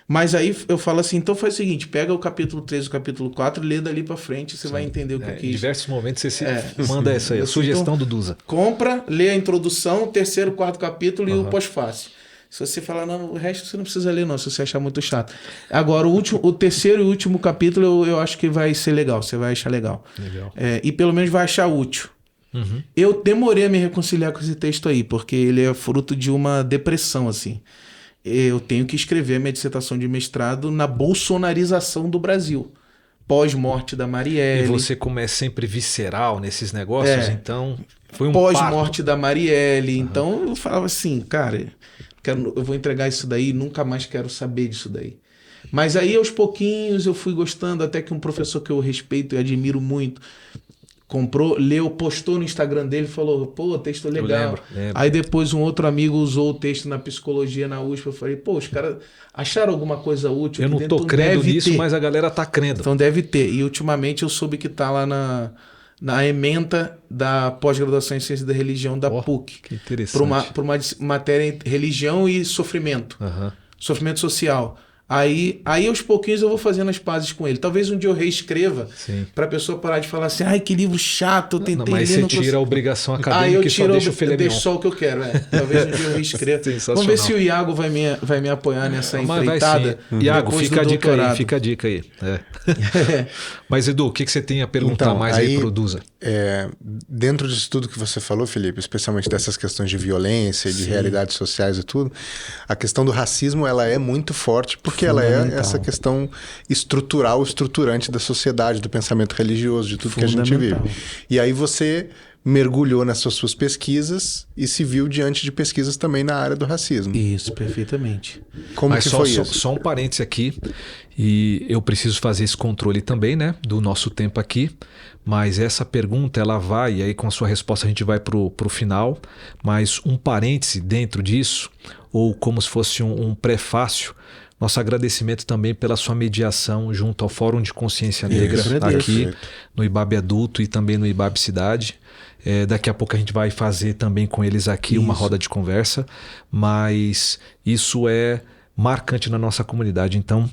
Mas aí eu falo assim, então faz o seguinte, pega o capítulo 3 e o capítulo 4 e lê dali pra frente, você vai entender o que eu quis. Em diversos momentos você manda essa aí, a sugestão do Duza. Compra, lê a introdução, o terceiro, quarto capítulo e o pós-fácil. Se você falar, não, o resto você não precisa ler, não, se você achar muito chato. Agora, o terceiro e último capítulo eu acho que vai ser legal, você vai achar legal. E pelo menos vai achar útil. Eu demorei a me reconciliar com esse texto aí, porque ele é fruto de uma depressão, assim. Eu tenho que escrever a minha dissertação de mestrado na bolsonarização do Brasil. Pós-morte da Marielle. E você, como é sempre visceral nesses negócios, então foi um pós-morte da Marielle. Então eu falava assim, cara, eu vou entregar isso daí, nunca mais quero saber disso daí. Mas aí aos pouquinhos eu fui gostando, até que um professor que eu respeito e admiro muito comprou, leu, postou no Instagram dele e falou, pô, texto legal. Lembro. Aí depois um outro amigo usou o texto na psicologia na USP. Eu falei, pô, os caras acharam alguma coisa útil? Eu não tô crendo nisso, mas a galera tá crendo. Então deve ter. E ultimamente eu soube que tá lá na ementa da pós-graduação em Ciência da Religião da PUC. Que interessante. Para uma matéria em religião e sofrimento. Sofrimento social. Aí aos pouquinhos eu vou fazendo as pazes com ele. Talvez um dia eu reescreva para a pessoa parar de falar assim, ai, que livro chato, eu tentei mas ler. Mas você tira a obrigação acadêmica e só deixa o filé mignon. Eu deixo só o que eu quero, Talvez um dia eu reescreva. Vamos ver se o Iago vai me apoiar nessa empreitada. Iago, fica a dica aí. Mas Edu, o que você tem a perguntar mais aí pro Duza? Dentro disso tudo que você falou, Felipe, especialmente dessas questões de violência, de realidades sociais e tudo, a questão do racismo ela é muito forte porque ela é essa questão estrutural, estruturante da sociedade, do pensamento religioso, de tudo que a gente vive. E aí você mergulhou nessas suas pesquisas e se viu diante de pesquisas também na área do racismo. Isso, perfeitamente. Como que foi isso? Só um parênteses aqui, e eu preciso fazer esse controle também, né, do nosso tempo aqui, mas essa pergunta ela vai, e aí com a sua resposta a gente vai pro final, mas um parêntese dentro disso, ou como se fosse um prefácio, nosso agradecimento também pela sua mediação junto ao Fórum de Consciência Negra aqui no IBAB Adulto e também no IBAB Cidade. Daqui a pouco a gente vai fazer também com eles aqui uma roda de conversa, mas isso é marcante na nossa comunidade. Então,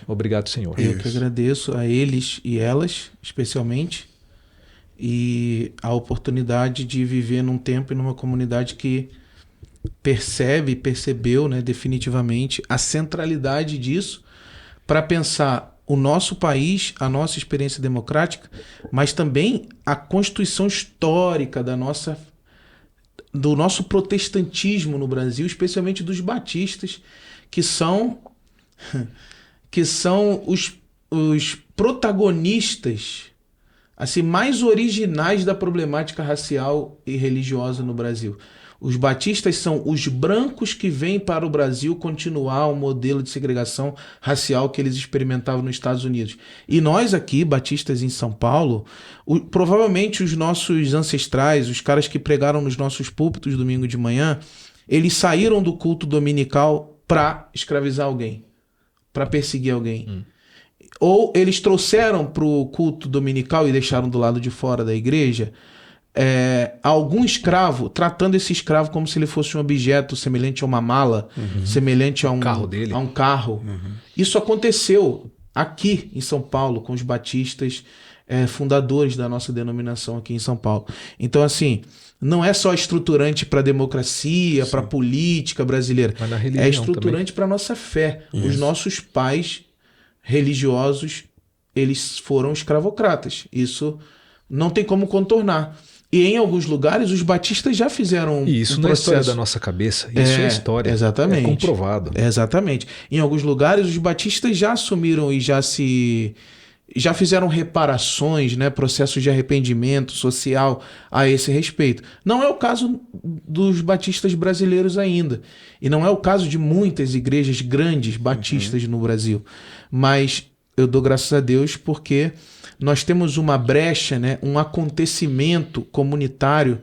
#Obrigado Senhor. Eu que agradeço a eles e elas, especialmente, e a oportunidade de viver num tempo e numa comunidade que percebeu, né, definitivamente a centralidade disso para pensar o nosso país, a nossa experiência democrática, mas também a constituição histórica do nosso protestantismo no Brasil, especialmente dos batistas, que são os protagonistas assim, mais originais da problemática racial e religiosa no Brasil. Os batistas são os brancos que vêm para o Brasil continuar o modelo de segregação racial que eles experimentavam nos Estados Unidos. E nós aqui, batistas em São Paulo, provavelmente os nossos ancestrais, os caras que pregaram nos nossos púlpitos domingo de manhã, eles saíram do culto dominical para escravizar alguém, para perseguir alguém. Ou eles trouxeram para o culto dominical e deixaram do lado de fora da igreja algum escravo, tratando esse escravo como se ele fosse um objeto semelhante a uma mala, semelhante a um carro dele. A um carro. Isso aconteceu aqui em São Paulo com os batistas fundadores da nossa denominação aqui em São Paulo. Então, assim, não é só estruturante para a democracia, para a política brasileira. Mas na religião é estruturante para a nossa fé. Os nossos pais religiosos, eles foram escravocratas. Isso não tem como contornar. E em alguns lugares os batistas já fizeram e isso não é história da nossa cabeça, isso é história. Exatamente. É comprovado. Exatamente. Em alguns lugares os batistas já assumiram e já se já fizeram reparações, né, processos de arrependimento social a esse respeito. Não é o caso dos batistas brasileiros ainda. E não é o caso de muitas igrejas grandes batistas no Brasil. Mas eu dou graças a Deus porque nós temos uma brecha, né, um acontecimento comunitário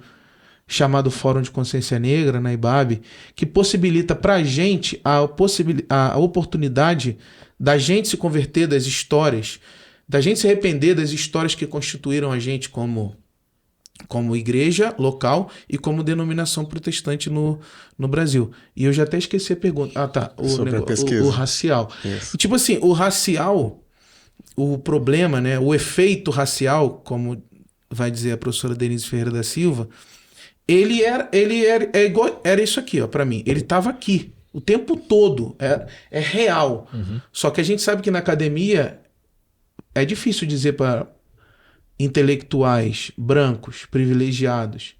chamado Fórum de Consciência Negra, na IBAB, que possibilita para a gente a oportunidade da gente se converter das histórias, da gente se arrepender das histórias que constituíram a gente como igreja local e como denominação protestante no Brasil. E eu já até esqueci a pergunta. Ah, tá. O racial. Isso. Tipo assim, o racial, o problema, né, o efeito racial, como vai dizer a professora Denise Ferreira da Silva, ele era isso aqui, ó, para mim. Ele estava aqui o tempo todo. É real. Só que a gente sabe que na academia é difícil dizer para intelectuais brancos, privilegiados,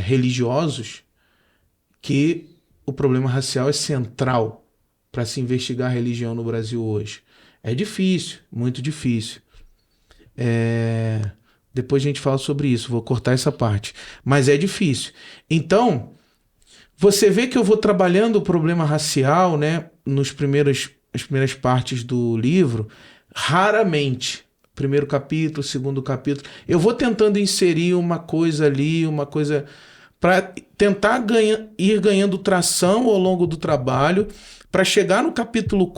religiosos, que o problema racial é central para se investigar a religião no Brasil hoje. É difícil, muito difícil. Depois a gente fala sobre isso, vou cortar essa parte. Mas é difícil. Então, você vê que eu vou trabalhando o problema racial, né, as primeiras partes do livro, raramente. Primeiro capítulo, segundo capítulo. Eu vou tentando inserir uma coisa ali, uma coisa para tentar ir ganhando tração ao longo do trabalho, para chegar no capítulo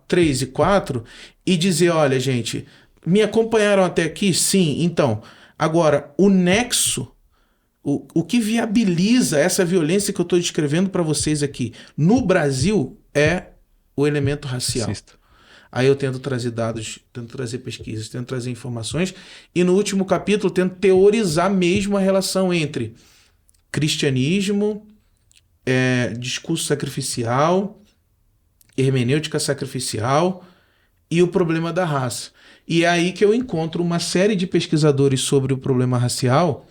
3 e 4 e dizer, olha, gente, me acompanharam até aqui? Sim. Então, agora, o nexo, o que viabiliza essa violência que eu estou descrevendo para vocês aqui no Brasil é o elemento racial. Racista. Aí eu tento trazer dados, tento trazer pesquisas, tento trazer informações e no último capítulo tento teorizar mesmo a relação entre cristianismo, discurso sacrificial, hermenêutica sacrificial e o problema da raça. E é aí que eu encontro uma série de pesquisadores sobre o problema racial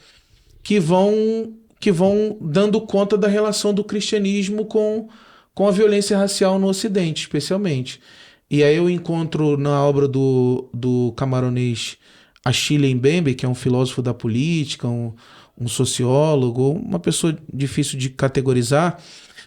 que vão dando conta da relação do cristianismo com a violência racial no Ocidente, especialmente. E aí eu encontro na obra do camaronês Achille Mbembe, que é um filósofo da política, um sociólogo, uma pessoa difícil de categorizar,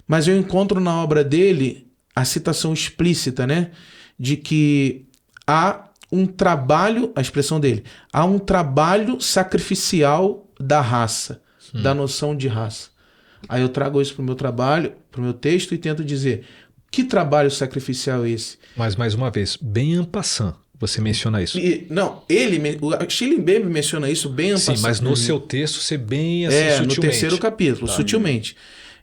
mas eu encontro na obra dele a citação explícita, né, de que há um trabalho, a expressão dele, há um trabalho sacrificial da raça, da noção de raça. Aí eu trago isso para o meu trabalho, para o meu texto e tento dizer, que trabalho sacrificial é esse? Mas, mais uma vez, bem en passant, você menciona isso. O Achille Mbembe menciona isso bem en passant. Sim, mas no seu texto você bem assim, sutilmente. No terceiro capítulo, sutilmente.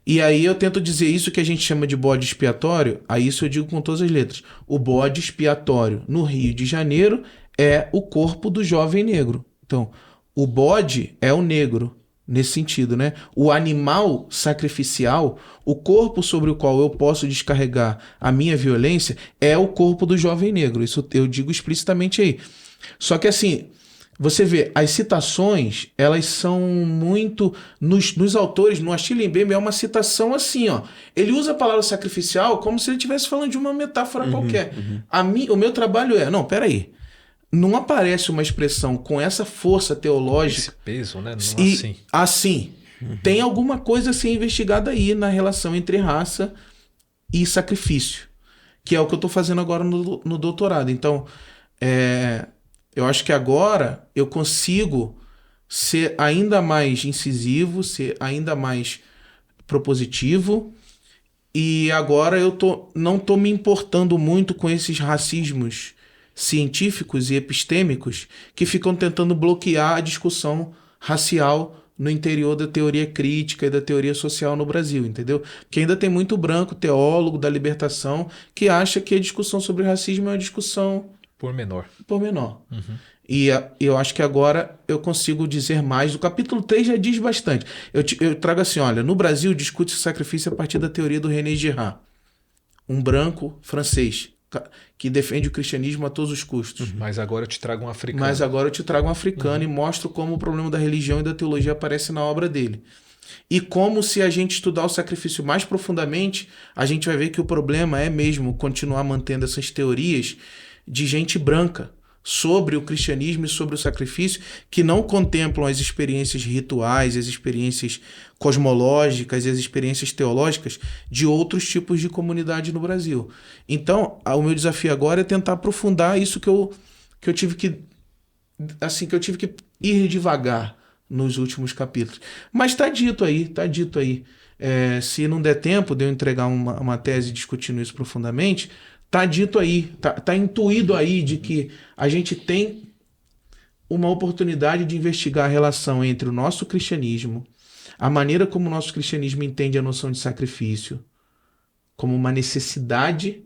E aí eu tento dizer isso que a gente chama de bode expiatório, aí isso eu digo com todas as letras. O bode expiatório no Rio de Janeiro é o corpo do jovem negro. Então, o bode é o negro, nesse sentido, né? O animal sacrificial, o corpo sobre o qual eu posso descarregar a minha violência é o corpo do jovem negro. Isso eu digo explicitamente aí. Só que assim, você vê, as citações, elas são muito... Nos autores, no Achille Mbembe, é uma citação assim, ó. Ele usa a palavra sacrificial como se ele estivesse falando de uma metáfora qualquer. O meu trabalho não, peraí. Não aparece uma expressão com essa força teológica. Esse peso, né? Não assim. Tem alguma coisa a ser investigada aí na relação entre raça e sacrifício, que é o que eu estou fazendo agora no doutorado. Então, eu acho que agora eu consigo ser ainda mais incisivo, ser ainda mais propositivo, e agora eu não estou me importando muito com esses racismos científicos e epistêmicos que ficam tentando bloquear a discussão racial no interior da teoria crítica e da teoria social no Brasil, entendeu? Porque ainda tem muito branco teólogo da libertação que acha que a discussão sobre racismo é uma discussão pormenor. E eu acho que agora eu consigo dizer mais. O capítulo 3 já diz bastante. Eu trago assim, olha, no Brasil discute-se sacrifício a partir da teoria do René Girard, um branco francês, que defende o cristianismo a todos os custos. Mas agora eu te trago um africano. E mostro como o problema da religião e da teologia aparece na obra dele. E como, se a gente estudar o sacrifício mais profundamente, a gente vai ver que o problema é mesmo continuar mantendo essas teorias de gente branca, sobre o cristianismo e sobre o sacrifício, que não contemplam as experiências rituais, as experiências cosmológicas e as experiências teológicas de outros tipos de comunidade no Brasil. Então, o meu desafio agora é tentar aprofundar isso que eu tive que ir devagar nos últimos capítulos. Mas está dito aí. Se não der tempo de eu entregar uma tese discutindo isso profundamente, está dito aí, está intuído aí de que a gente tem uma oportunidade de investigar a relação entre o nosso cristianismo, a maneira como o nosso cristianismo entende a noção de sacrifício, como uma necessidade,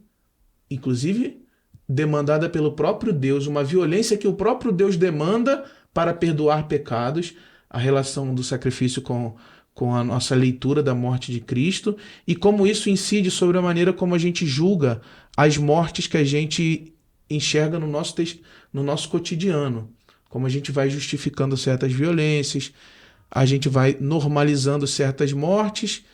inclusive demandada pelo próprio Deus, uma violência que o próprio Deus demanda para perdoar pecados, a relação do sacrifício com a nossa leitura da morte de Cristo, e como isso incide sobre a maneira como a gente julga as mortes que a gente enxerga no nosso cotidiano. Como a gente vai justificando certas violências, a gente vai normalizando certas mortes,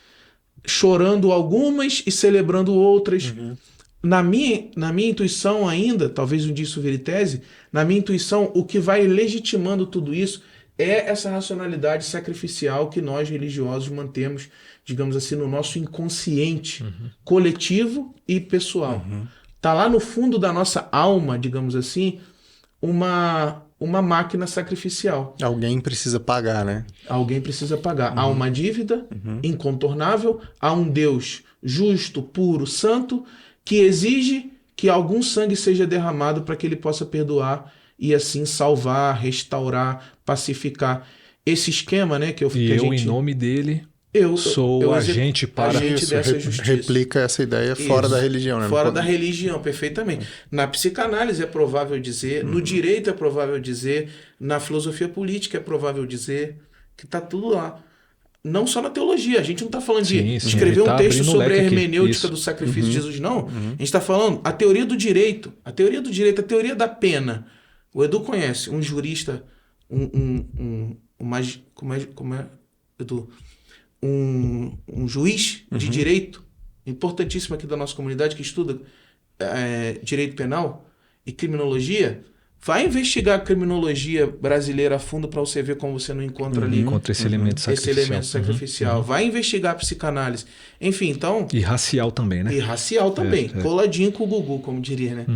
chorando algumas e celebrando outras. Uhum. Na minha intuição ainda, talvez um dia isso vire tese, na minha intuição, o que vai legitimando tudo isso é essa racionalidade sacrificial que nós religiosos mantemos, digamos assim, no nosso inconsciente coletivo e pessoal. Tá lá no fundo da nossa alma, digamos assim, uma máquina sacrificial. Alguém precisa pagar, né? Alguém precisa pagar. Há uma dívida incontornável, há um Deus justo, puro, santo, que exige que algum sangue seja derramado para que ele possa perdoar e assim salvar, restaurar, pacificar. Esse esquema, né, que em nome dele, sou agente dessa justiça. Replica essa ideia fora da religião, né? Fora da religião, perfeitamente. Na psicanálise é provável dizer, no direito é provável dizer, na filosofia política é provável dizer, que está tudo lá. Não só na teologia, a gente não está falando de escrever um texto sobre a hermenêutica do sacrifício de Jesus, não. A gente está falando a teoria do direito, a teoria da pena. O Edu conhece um jurista, Edu? Um juiz de direito, importantíssimo aqui da nossa comunidade, que estuda direito penal e criminologia. Vai investigar a criminologia brasileira a fundo para você ver como você não encontra ali esse elemento sacrificial. Vai investigar a psicanálise. Enfim, então... E racial também, né? E racial também. Coladinho com o Gugu, como diria, né?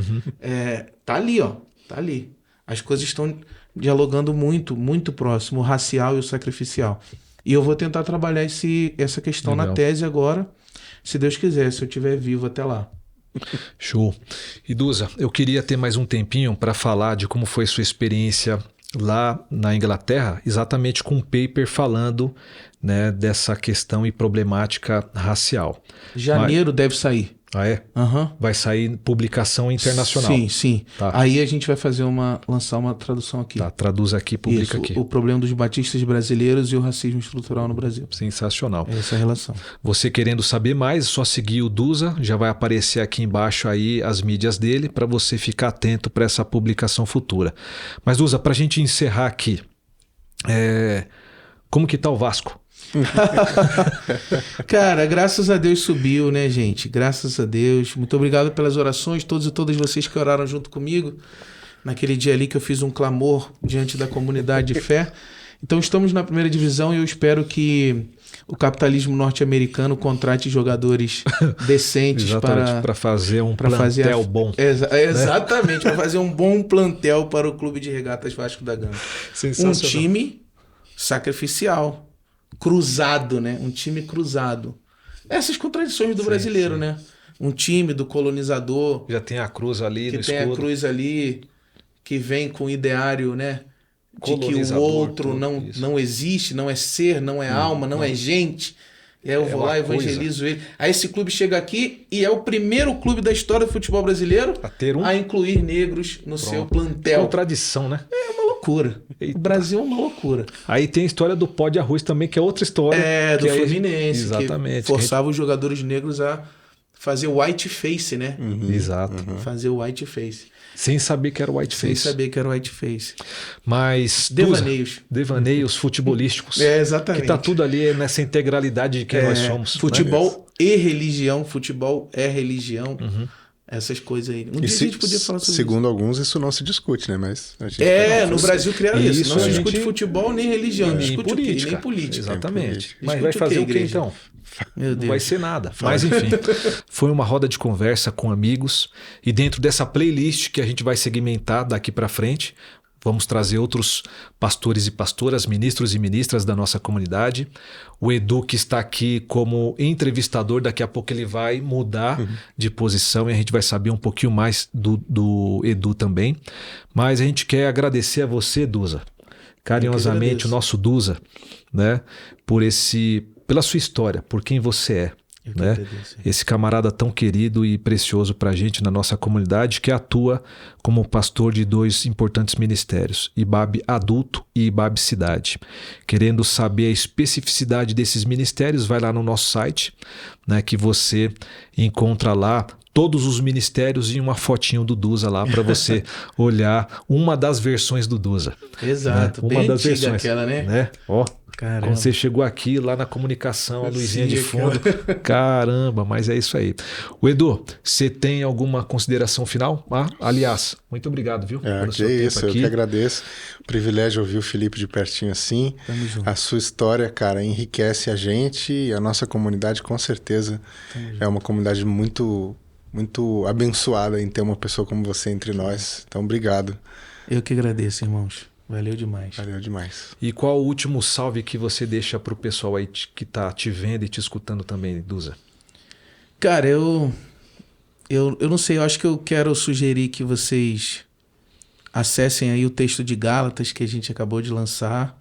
Tá ali, ó. Tá ali. As coisas estão dialogando muito, muito próximo, o racial e o sacrificial. E eu vou tentar trabalhar essa questão na tese agora, se Deus quiser, se eu estiver vivo até lá. Show. E Duza, eu queria ter mais um tempinho para falar de como foi sua experiência lá na Inglaterra, exatamente com um paper falando, né, dessa questão e problemática racial. Janeiro deve sair. Ah, é? Vai sair publicação internacional. Sim. Tá. Aí a gente vai lançar uma tradução aqui. Tá, traduz aqui, publica aqui. O problema dos batistas brasileiros e o racismo estrutural no Brasil. Sensacional. Essa é a relação. Você querendo saber mais, é só seguir o Duza, já vai aparecer aqui embaixo aí as mídias dele para você ficar atento para essa publicação futura. Mas Duza, para a gente encerrar aqui, como que tá o Vasco? Cara, graças a Deus subiu, né, gente? Graças a Deus. Muito obrigado pelas orações, todos e todas vocês que oraram junto comigo naquele dia ali que eu fiz um clamor diante da comunidade de fé. Então estamos na primeira divisão e eu espero que o capitalismo norte-americano contrate jogadores decentes para fazer um plantel bom. Exatamente, para fazer um bom plantel para o Clube de Regatas Vasco da Gama. Um time sacrificial. Cruzado, né? Um time cruzado. Essas contradições do brasileiro, né? Um time do colonizador. Já tem a cruz ali no escudo. Que tem a cruz ali, que vem com o ideário, né? De que o outro não existe, não é ser, não é alma, não é gente. E aí eu vou lá e evangelizo ele. Aí esse clube chega aqui e é o primeiro clube da história do futebol brasileiro a incluir negros no seu plantel. Contradição, né? É uma loucura. Eita. O Brasil é uma loucura. Aí tem a história do pó de arroz também, que é outra história. Do Fluminense. Exatamente. Que forçava os jogadores negros a fazer o white face, né? Exato. Fazer o white face. Sem saber que era o white face. Mas... Devaneios futebolísticos. Exatamente. Que tá tudo ali nessa integralidade de quem nós somos. Futebol e religião. Futebol é religião. Essas coisas aí. Um dia a gente podia falar sobre segundo alguns, isso não se discute, né? Mas a gente no Brasil criaram isso. Não se discute futebol nem religião. Nem Discute política. Nem política. Exatamente. Mas Discute vai fazer o quê, igreja? então? Meu Deus. Não vai ser nada. Mas enfim, foi uma roda de conversa com amigos e dentro dessa playlist que a gente vai segmentar daqui para frente, vamos trazer outros pastores e pastoras, ministros e ministras da nossa comunidade. O Edu, que está aqui como entrevistador, daqui a pouco ele vai mudar de posição e a gente vai saber um pouquinho mais do Edu também. Mas a gente quer agradecer a você, Duza, carinhosamente, o nosso Duza, né, pela sua história, por quem você é. Né? Esse camarada tão querido e precioso para a gente na nossa comunidade, que atua como pastor de 2 importantes ministérios, IBAB Adulto e IBAB Cidade. Querendo saber a especificidade desses ministérios, vai lá no nosso site, né, que você encontra lá todos os ministérios e uma fotinho do Duza lá para você olhar uma das versões do Duza. Exato, né? Bem uma das antiga versões, aquela, né? Ó. Caramba. Quando você chegou aqui, lá na comunicação, a luzinha de fundo. Caramba, mas é isso aí. O Edu, você tem alguma consideração final? Aliás, muito obrigado, viu? Pelo seu tempo aqui. Eu que agradeço. O privilégio ouvir o Felipe de pertinho assim. Tamo junto. A sua história, cara, enriquece a gente e a nossa comunidade, com certeza. É uma comunidade muito, muito abençoada em ter uma pessoa como você entre nós. Então, obrigado. Eu que agradeço, irmãos. Valeu demais. Valeu demais. E qual o último salve que você deixa pro pessoal aí que tá te vendo e te escutando também, Duza? Cara, eu não sei, eu acho que eu quero sugerir que vocês acessem aí o texto de Gálatas que a gente acabou de lançar.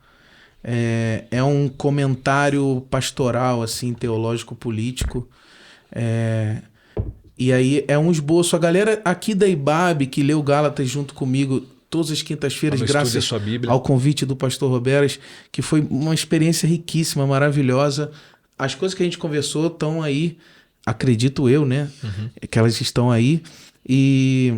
É um comentário pastoral, assim, teológico-político. E aí é um esboço. A galera aqui da IBAB que leu Gálatas junto comigo todas as quintas-feiras, graças ao convite do pastor Roberas, que foi uma experiência riquíssima, maravilhosa. As coisas que a gente conversou estão aí, acredito eu, né? Que elas estão aí. E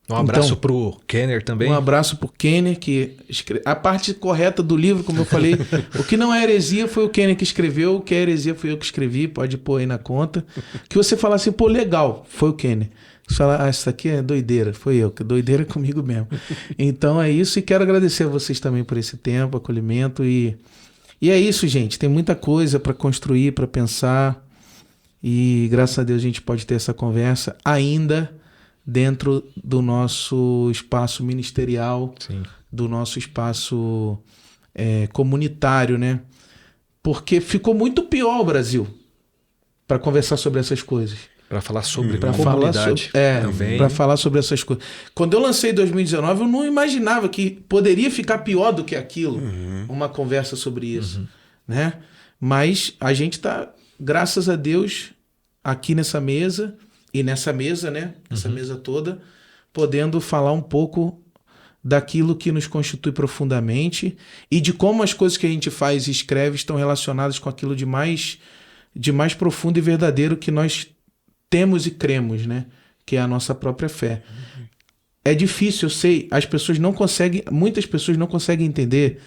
um abraço pro Kenner também. Um abraço pro Kenner, que a parte correta do livro, como eu falei, o que não é heresia foi o Kenner que escreveu, o que é heresia foi eu que escrevi, pode pôr aí na conta. Que você fala assim, pô, legal, foi o Kenner. Você fala, isso aqui é doideira, foi eu, que doideira é comigo mesmo. Então é isso, e quero agradecer a vocês também por esse tempo, acolhimento, e é isso, gente, tem muita coisa para construir, para pensar, e graças a Deus a gente pode ter essa conversa ainda dentro do nosso espaço ministerial, Sim. do nosso espaço comunitário, né? Porque ficou muito pior o Brasil para conversar sobre essas coisas. Para falar sobre comunidade também. Para falar sobre essas coisas. Quando eu lancei em 2019, eu não imaginava que poderia ficar pior do que aquilo, uma conversa sobre isso, né? Mas a gente está, graças a Deus, aqui nessa mesa, e nessa mesa, né? Essa mesa toda, podendo falar um pouco daquilo que nos constitui profundamente e de como as coisas que a gente faz e escreve estão relacionadas com aquilo de mais profundo e verdadeiro que nós temos e cremos, né? Que é a nossa própria fé. É difícil, eu sei, muitas pessoas não conseguem entender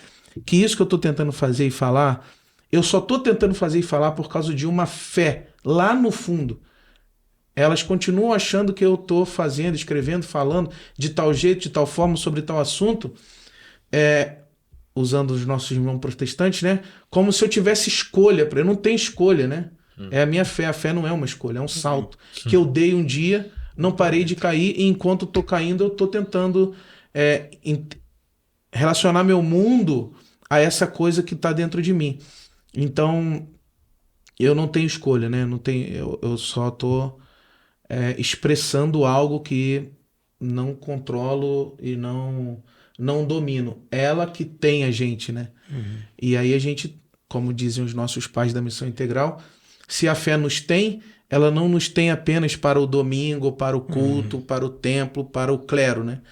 que isso que eu estou tentando fazer e falar, eu só estou tentando fazer e falar por causa de uma fé lá no fundo. Elas continuam achando que eu estou fazendo, escrevendo, falando de tal jeito, de tal forma, sobre tal assunto, usando os nossos irmãos protestantes, né? Como se eu tivesse escolha. Eu não tenho escolha, né? É a minha fé. A fé não é uma escolha, é um salto que eu dei um dia, não parei de cair, e enquanto estou caindo, eu estou tentando relacionar meu mundo a essa coisa que está dentro de mim. Então, eu não tenho escolha, né? Eu só estou expressando algo que não controlo e não domino. Ela que tem a gente, né? E aí a gente, como dizem os nossos pais da Missão Integral, se a fé nos tem, ela não nos tem apenas para o domingo, para o culto, para o templo, para o clero, né?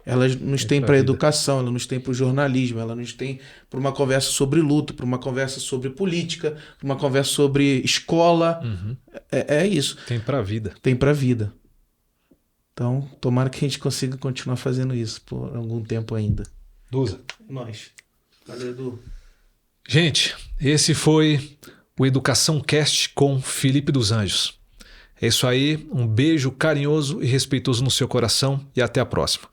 Ela nos tem para a educação, ela nos tem para o jornalismo, ela nos tem para uma conversa sobre luto, para uma conversa sobre política, para uma conversa sobre escola. É isso. Tem para a vida. Tem para a vida. Então, tomara que a gente consiga continuar fazendo isso por algum tempo ainda. Duza. Nós. Valeu, Edu. Gente, esse foi o Educação Cast com Felipe dos Anjos. É isso aí, um beijo carinhoso e respeitoso no seu coração e até a próxima.